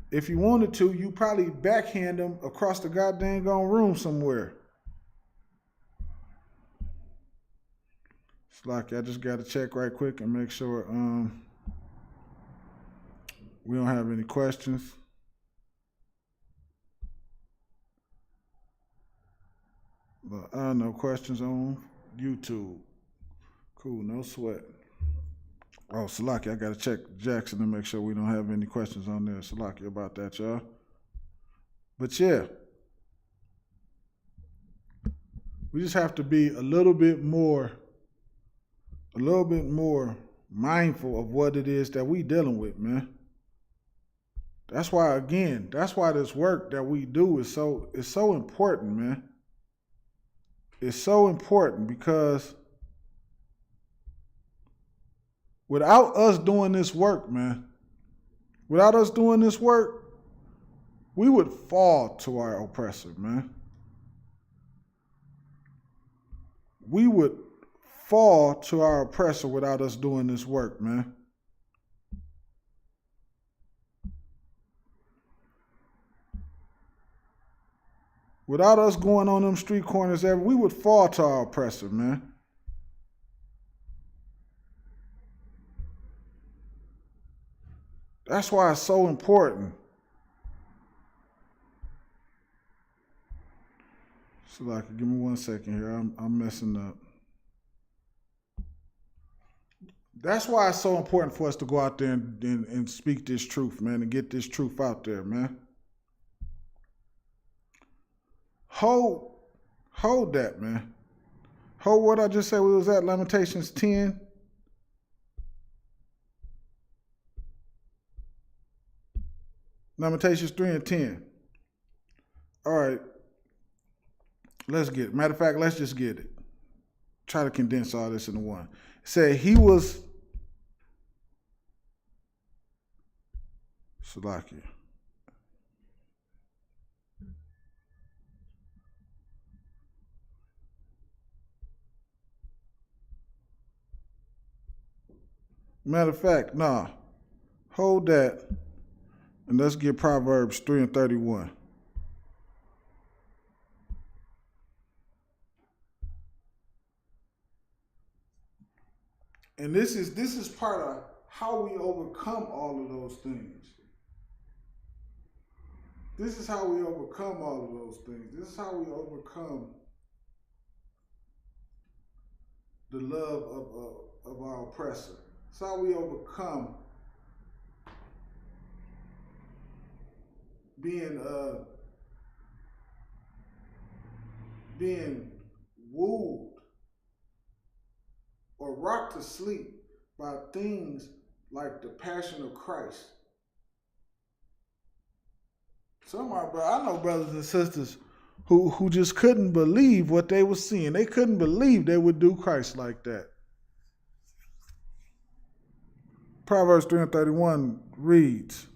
if you wanted to, you probably backhand him across the goddamn room somewhere. It's like I just got to check right quick and make sure we don't have any questions. But no questions on YouTube. Cool, no sweat. Oh, Salaki, I got to check Jackson to make sure we don't have any questions on there. Salaki about that, y'all. But yeah, we just have to be a little bit more mindful of what it is that we dealing with, man. That's why this work that we do is so important, man. It's so important because without us doing this work, man, we would fall to our oppressor, man. We would fall to our oppressor without us doing this work, man. Without us going on them street corners we would fall to our oppressor, man. That's why it's so important. So like, give me 1 second here. I'm messing up. That's why it's so important for us to go out there and speak this truth, man, and get this truth out there, man. Hold that, man. Hold what I just said. We was at Lamentations 10. Lamentations 3 and 10. All right. Let's get it. Matter of fact, let's just get it. Try to condense all this into one. Say he was Salakia. Matter of fact, nah. Hold that. And let's get Proverbs 3 and 31. And this is part of how we overcome all of those things. This is how we overcome all of those things. This is how we overcome the love of our oppressor. It's how we overcome being wooed or rocked to sleep by things like the passion of Christ. I know brothers and sisters who just couldn't believe what they were seeing. They couldn't believe they would do Christ like that. Proverbs 3 and 31 reads,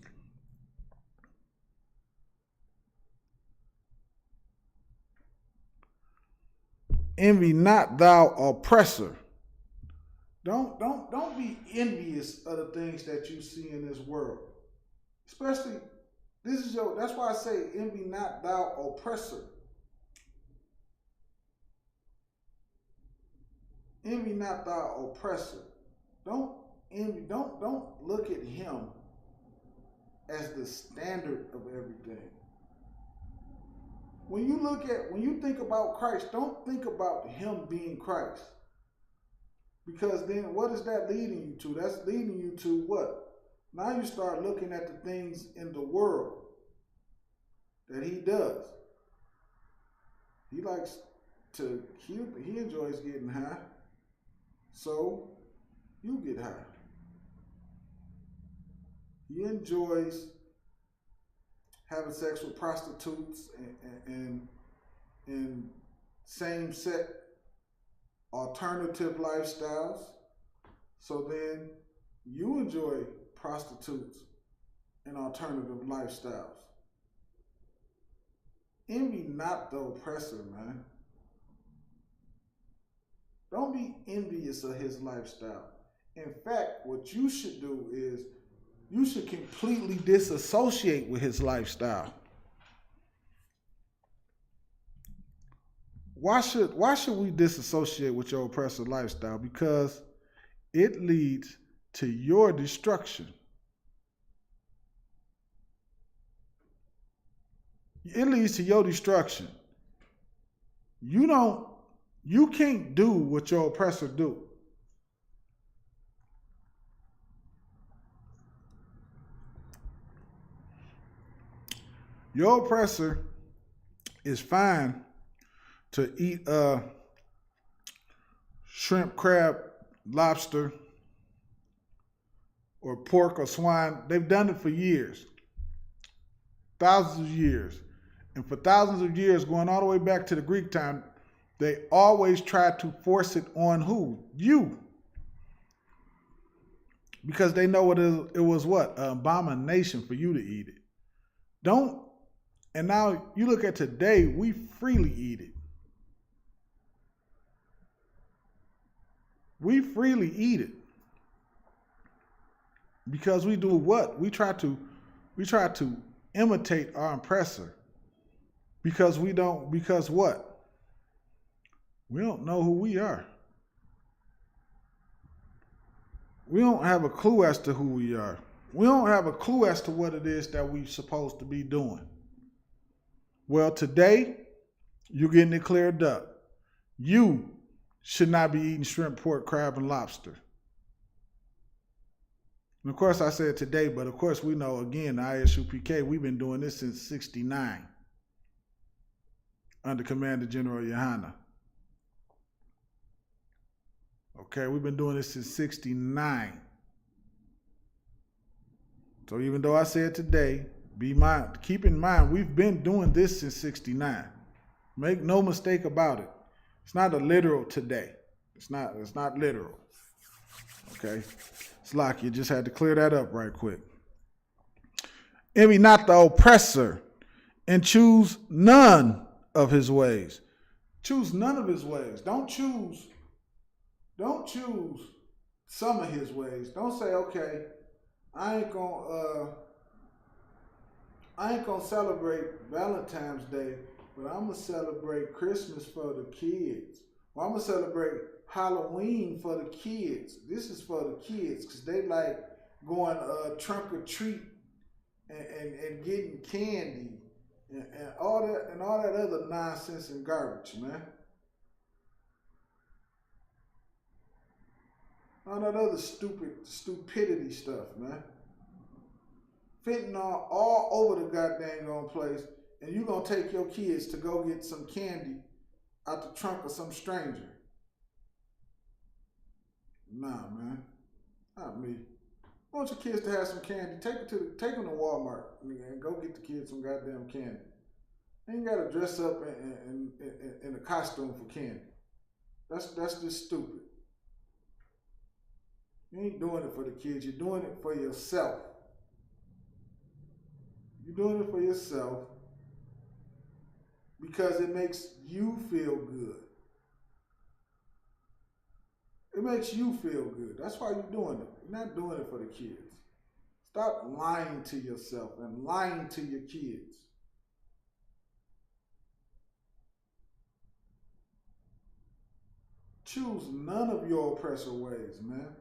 envy not thou oppressor. Don't be envious of the things that you see in this world. Especially, that's why I say envy not thou oppressor. Envy not thou oppressor. Don't look at him as the standard of everything. When you think about Christ, don't think about him being Christ. Because then what is that leading you to? That's leading you to what? Now you start looking at the things in the world that he does. He enjoys getting high. So you get high. He enjoys having sex with prostitutes and same-sex alternative lifestyles. So then you enjoy prostitutes and alternative lifestyles. Envy not the oppressor, man. Don't be envious of his lifestyle. In fact, what you should do is you should completely disassociate with his lifestyle. Why should we disassociate with your oppressor lifestyle? Because it leads to your destruction. It leads to your destruction. You can't do what your oppressor do. Your oppressor is fine to eat shrimp, crab, lobster, or pork or swine. They've done it for years. Thousands of years. And for thousands of years, going all the way back to the Greek time, they always tried to force it on who? You. Because they know it was what? An abomination for you to eat it. And now you look at today, we freely eat it. We freely eat it. Because we do what? We try to imitate our oppressor. Because what? We don't know who we are. We don't have a clue as to who we are. We don't have a clue as to what it is that we're supposed to be doing. Well, today, you're getting it cleared up. You should not be eating shrimp, pork, crab, and lobster. And of course, I said today, but of course, we know, again, the ISUPK, we've been doing this since 1969 under Commander General Yohana. Okay, we've been doing this since 1969. So even though I said today, keep in mind, we've been doing this since 1969. Make no mistake about it. It's not a literal today. It's not literal. Okay? It's like you just had to clear that up right quick. Envy not the oppressor, and choose none of his ways. Choose none of his ways. Don't choose some of his ways. Don't say, okay, I ain't gonna celebrate Valentine's Day, but I'm gonna celebrate Christmas for the kids. Or I'm gonna celebrate Halloween for the kids. This is for the kids because they like going trunk or treat and getting candy and all that other nonsense and garbage, man. All that other stupidity stuff, man. Fentanyl all over the goddamn place, and you gonna take your kids to go get some candy out the trunk of some stranger. Nah, man. Not me. I want your kids to have some candy. Take them to Walmart and go get the kids some goddamn candy. They ain't gotta dress up in a costume for candy. That's just stupid. You ain't doing it for the kids. You're doing it for yourself. You're doing it for yourself because it makes you feel good. It makes you feel good. That's why you're doing it. You're not doing it for the kids. Stop lying to yourself and lying to your kids. Choose none of your oppressor ways, man.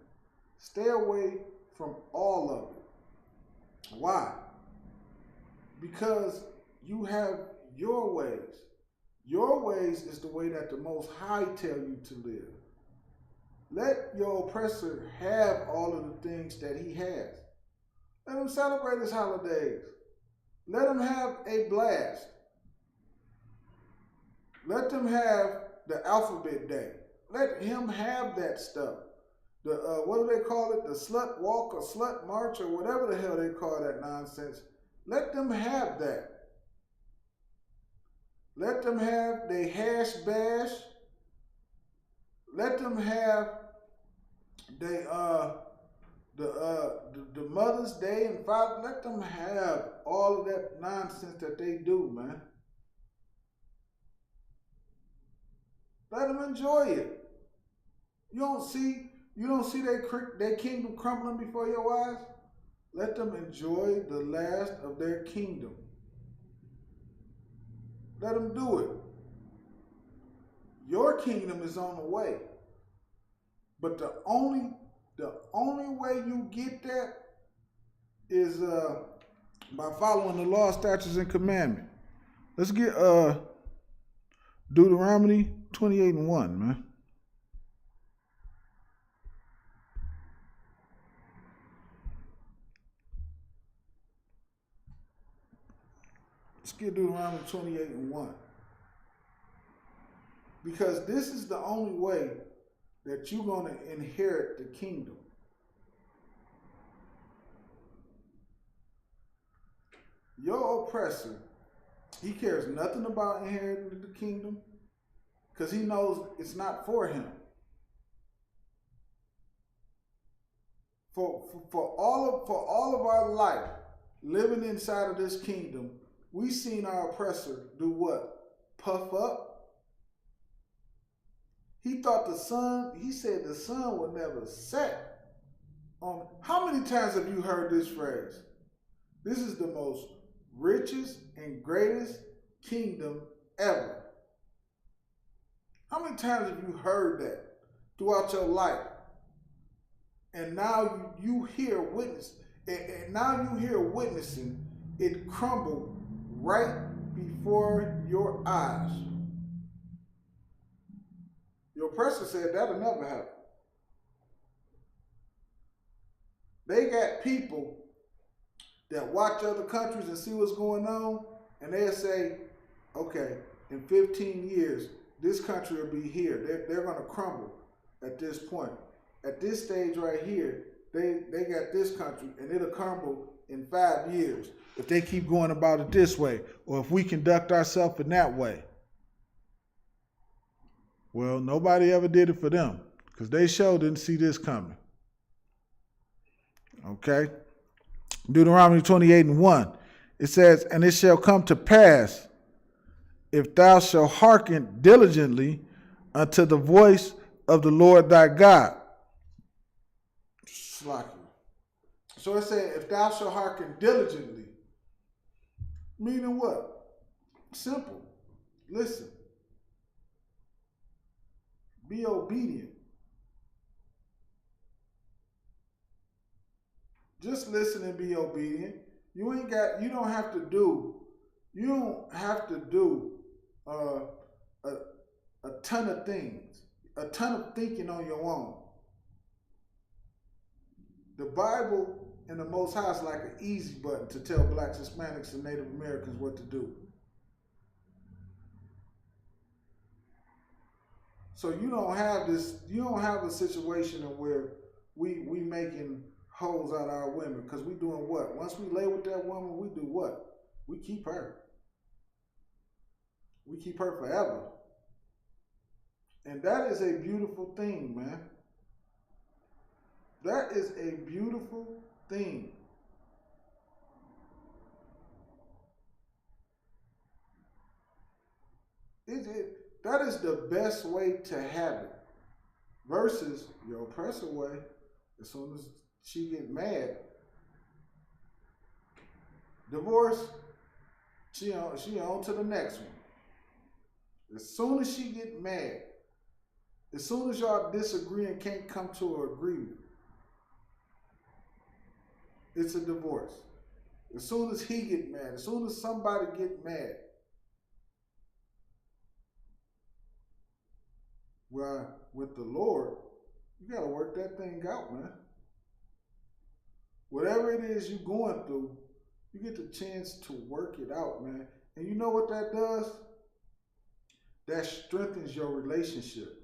Stay away from all of it. Why? Because you have your ways. Your ways is the way that the Most High tell you to live. Let your oppressor have all of the things that he has. Let him celebrate his holidays. Let him have a blast. Let them have the alphabet day. Let him have that stuff. The what do they call it? The slut walk or slut march or whatever the hell they call that nonsense. Let them have that. Let them have their hash bash. Let them have the Mother's Day and Father. Let them have all of that nonsense that they do, man. Let them enjoy it. You don't see their kingdom crumbling before your eyes? Let them enjoy the last of their kingdom. Let them do it. Your kingdom is on the way. But the only way you get that is by following the law, statutes, and commandment. Let's get Deuteronomy 28:1, man. Let's get Deuteronomy 28:1. Because this is the only way that you're going to inherit the kingdom. Your oppressor, he cares nothing about inheriting the kingdom because he knows it's not for him. For all of our life, living inside of this kingdom, we seen our oppressor do what? Puff up. He thought he said the sun would never set. How many times have you heard this phrase? This is the most richest and greatest kingdom ever. How many times have you heard that throughout your life? And now you hear witness. And now you here witnessing it crumble right before your eyes. Your oppressor said that'll never happen. They got people that watch other countries and see what's going on, and they'll say, okay, in 15 years, this country will be here. They're going to crumble at this point. At this stage right here, they got this country, and it'll crumble in 5 years if they keep going about it this way, or if we conduct ourselves in that way. Well, nobody ever did it for them, because they sure didn't see this coming. Okay? Deuteronomy 28:1. It says, and it shall come to pass, if thou shalt hearken diligently unto the voice of the Lord thy God. So it said, if thou shalt hearken diligently. Meaning what? Simple. Listen. Be obedient. Just listen and be obedient. You don't have to do a ton of things, a ton of thinking on your own. The Bible and the Most High is like an easy button to tell blacks, Hispanics, and Native Americans what to do. So you don't have a situation where we making hoes out of our women, because we doing what? Once we lay with that woman, we do what? We keep her. We keep her forever. And that is a beautiful thing, man. That is a beautiful thing. That is the best way to have it. Versus your oppressor way, as soon as she get mad, divorce, she on to the next one. As soon as she get mad, as soon as y'all disagree and can't come to an agreement, it's a divorce. As soon as he get mad, as soon as somebody get mad, well, with the Lord, you got to work that thing out, man. Whatever it is you're going through, you get the chance to work it out, man. And you know what that does? That strengthens your relationship.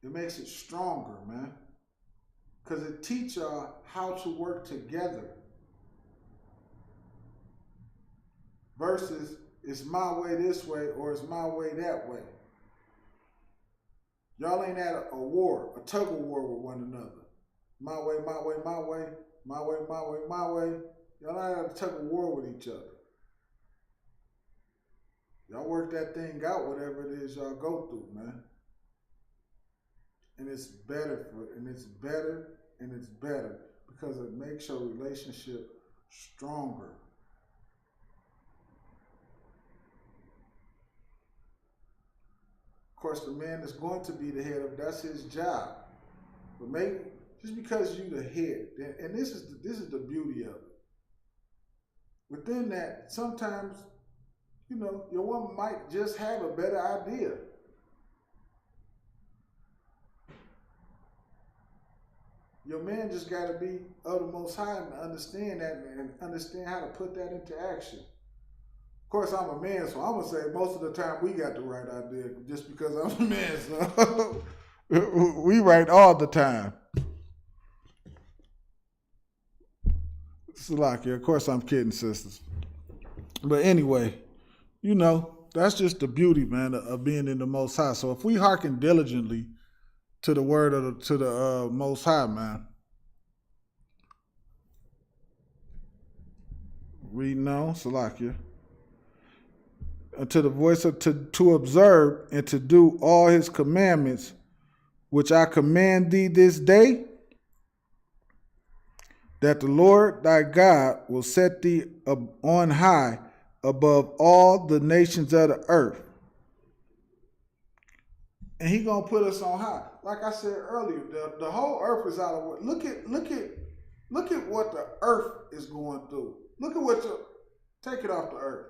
It makes it stronger, man. Because it teaches y'all how to work together. Versus, it's my way this way or it's my way that way. Y'all ain't at a war, a tug of war with one another. My way, my way, my way, my way, my way, my way. Y'all ain't at a tug of war with each other. Y'all work that thing out, whatever it is y'all go through, man. And it's better because it makes your relationship stronger. Of course, the man is going to be the head of, that's his job. But maybe just because you the head, and this is the beauty of it. Within that, sometimes, your woman might just have a better idea. Your man just got to be of the Most High and understand that and understand how to put that into action. Of course, I'm a man, so I'm going to say most of the time we got the right idea just because I'm a man. So we right all the time. Salakia, of course I'm kidding, sisters. But anyway, that's just the beauty, man, of being in the Most High. So if we hearken diligently to the word of the Most High, man, reading on, Salakia, to the voice of to observe and to do all his commandments, which I command thee this day, that the Lord thy God will set thee on high above all the nations of the earth. And he gonna put us on high. Like I said earlier, the whole earth is out of work. Look at Look at what the earth is going through. Look at what take it off the earth.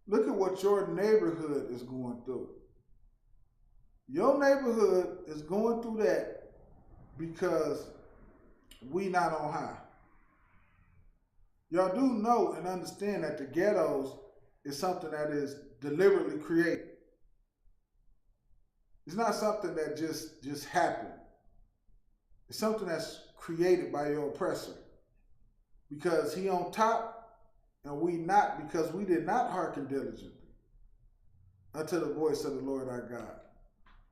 Look at what your neighborhood is going through. Your neighborhood is going through that because we not on high. Y'all do know and understand that the ghettos is something that is deliberately created. It's not something that just happened. It's something that's created by your oppressor. Because he on top and we not, because we did not hearken diligently unto the voice of the Lord our God.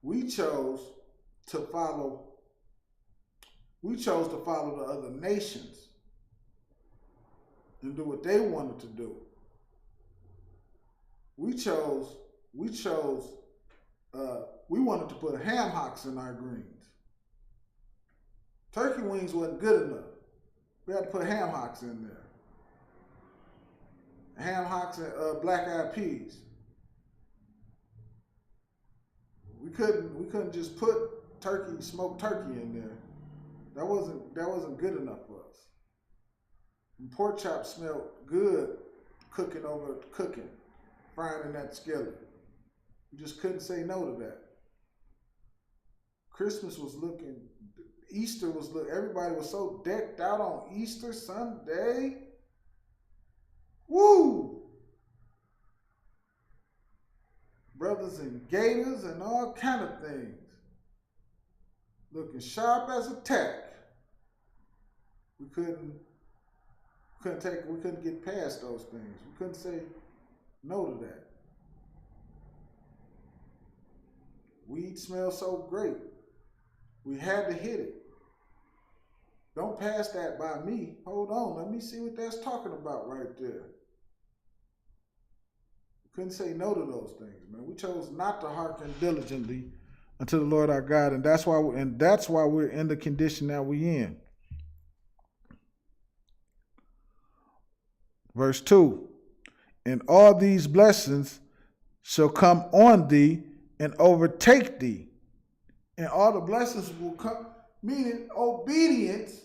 We chose to follow the other nations and do what they wanted to do. We wanted to put ham hocks in our greens. Turkey wings wasn't good enough. We had to put ham hocks in there. Ham hocks and black eyed peas. We couldn't just put smoked turkey in there. That wasn't good enough for us. And pork chops smelled good cooking, frying in that skillet. We just couldn't say no to that. Christmas was looking, Easter was looking, everybody was so decked out on Easter Sunday. Woo! Brothers in gaiters and all kind of things. Looking sharp as a tack. We couldn't get past those things. We couldn't say no to that. Weed smells so great. We had to hit it. Don't pass that by me. Hold on, let me see what that's talking about right there. We couldn't say no to those things, man. We chose not to hearken diligently unto the Lord our God, and that's why we're in the condition that we're in. Verse 2, and all these blessings shall come on thee and overtake thee. And all the blessings will come, meaning obedience.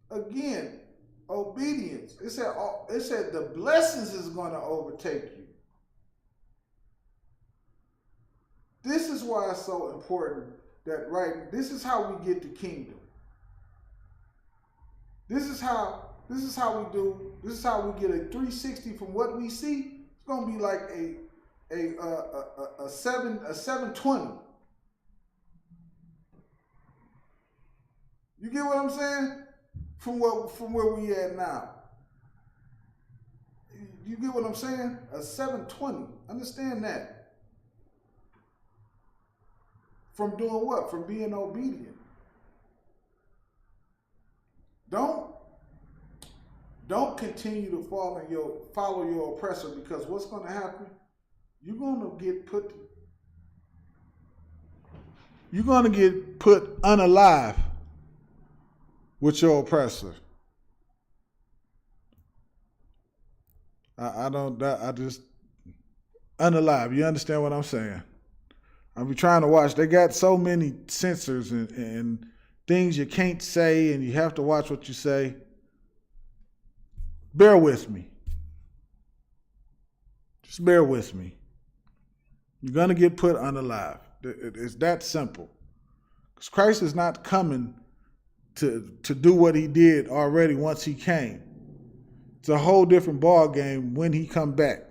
Again, obedience. It said the blessings is going to overtake you. This is why it's so important that this is how we get the kingdom. This is how we get a 360 from what we see. It's going to be like a 720. You get what I'm saying? From where we at now. You get what I'm saying? A 720. Understand that. From doing what? From being obedient. Don't continue to follow your oppressor, because what's going to happen? You're going to get put unalive with your oppressor. I just unalive. You understand what I'm saying? I be trying to watch. They got so many censors and things you can't say, and you have to watch what you say. Bear with me. Just bear with me. You're going to get put unalive. It's that simple. Because Christ is not coming to do what he did already once he came. It's a whole different ball game when he come back.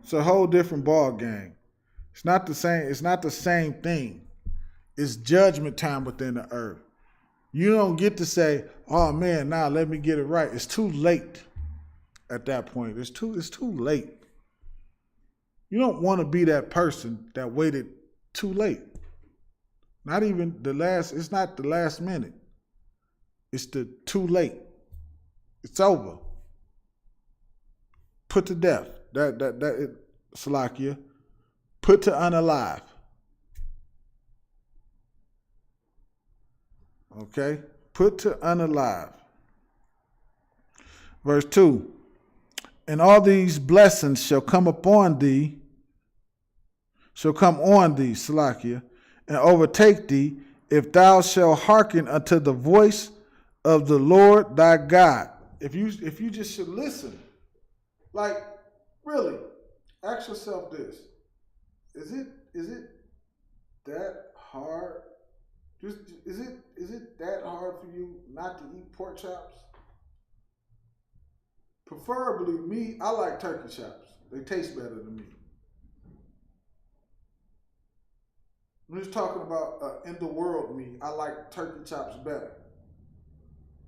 It's a whole different ball game. It's not the same thing. It's judgment time within the earth. You don't get to say, oh man, now let me get it right. It's too late at that point. It's too late. You don't want to be that person that waited too late. Not even it's not the last minute. It's the too late. It's over. Put to death. Salakia. Put to unalive. Okay? Put to unalive. Verse 2. And all these blessings shall come on thee, Salakia, and overtake thee, if thou shalt hearken unto the voice of the Lord thy God. If you just should listen, like really, ask yourself this: is it that hard? Is it that hard for you not to eat pork chops? Preferably me, I like turkey chops. They taste better to me. I'm just talking about in the world me. I like turkey chops better.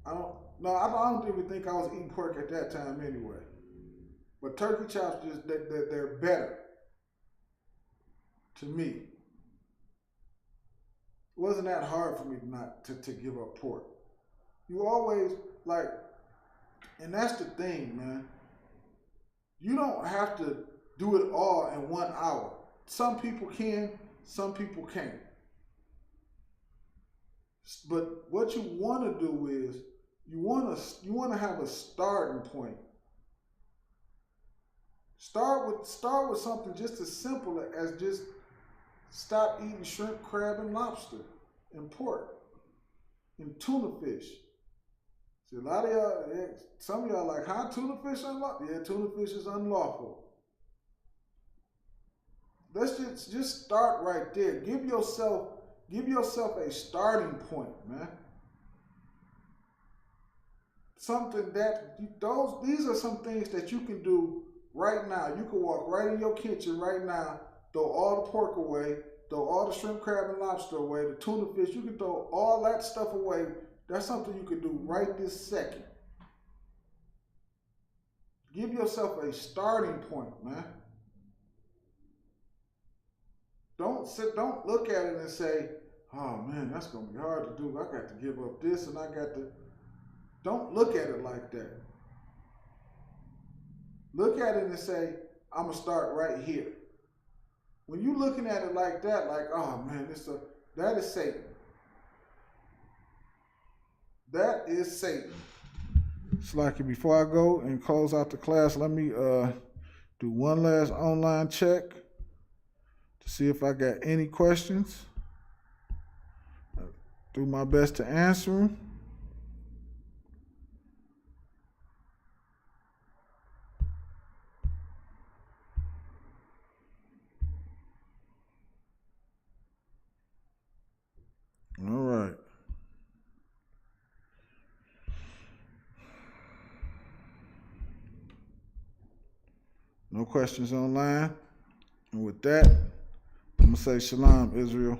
I don't even think I was eating pork at that time anyway. But turkey chops, they're better to me. It wasn't that hard for me not to give up pork. You always like, and that's the thing, man. You don't have to do it all in 1 hour. Some people can, some people can't. But what you want to do is you want to have a starting point. Start with something just as simple as just stop eating shrimp, crab, and lobster, and pork, and tuna fish. See, a lot of y'all, some of y'all like, huh? Tuna fish unlawful? Yeah, tuna fish is unlawful. Let's just start right there. Give yourself a starting point, man. Something that these are some things that you can do right now. You can walk right in your kitchen right now, throw all the pork away, throw all the shrimp, crab, and lobster away, the tuna fish. You can throw all that stuff away. That's something you can do right this second. Give yourself a starting point, man. Don't look at it and say, oh man, that's gonna be hard to do. I got to give up this and I got to. Don't look at it like that. Look at it and say, I'm gonna start right here. When you're looking at it like that, like, oh man, that is Satan. That is Satan. Slacky, before I go and close out the class, let me do one last online check to see if I got any questions. Do my best to answer them. All right. No questions online. And with that, I'm going to say shalom, Israel.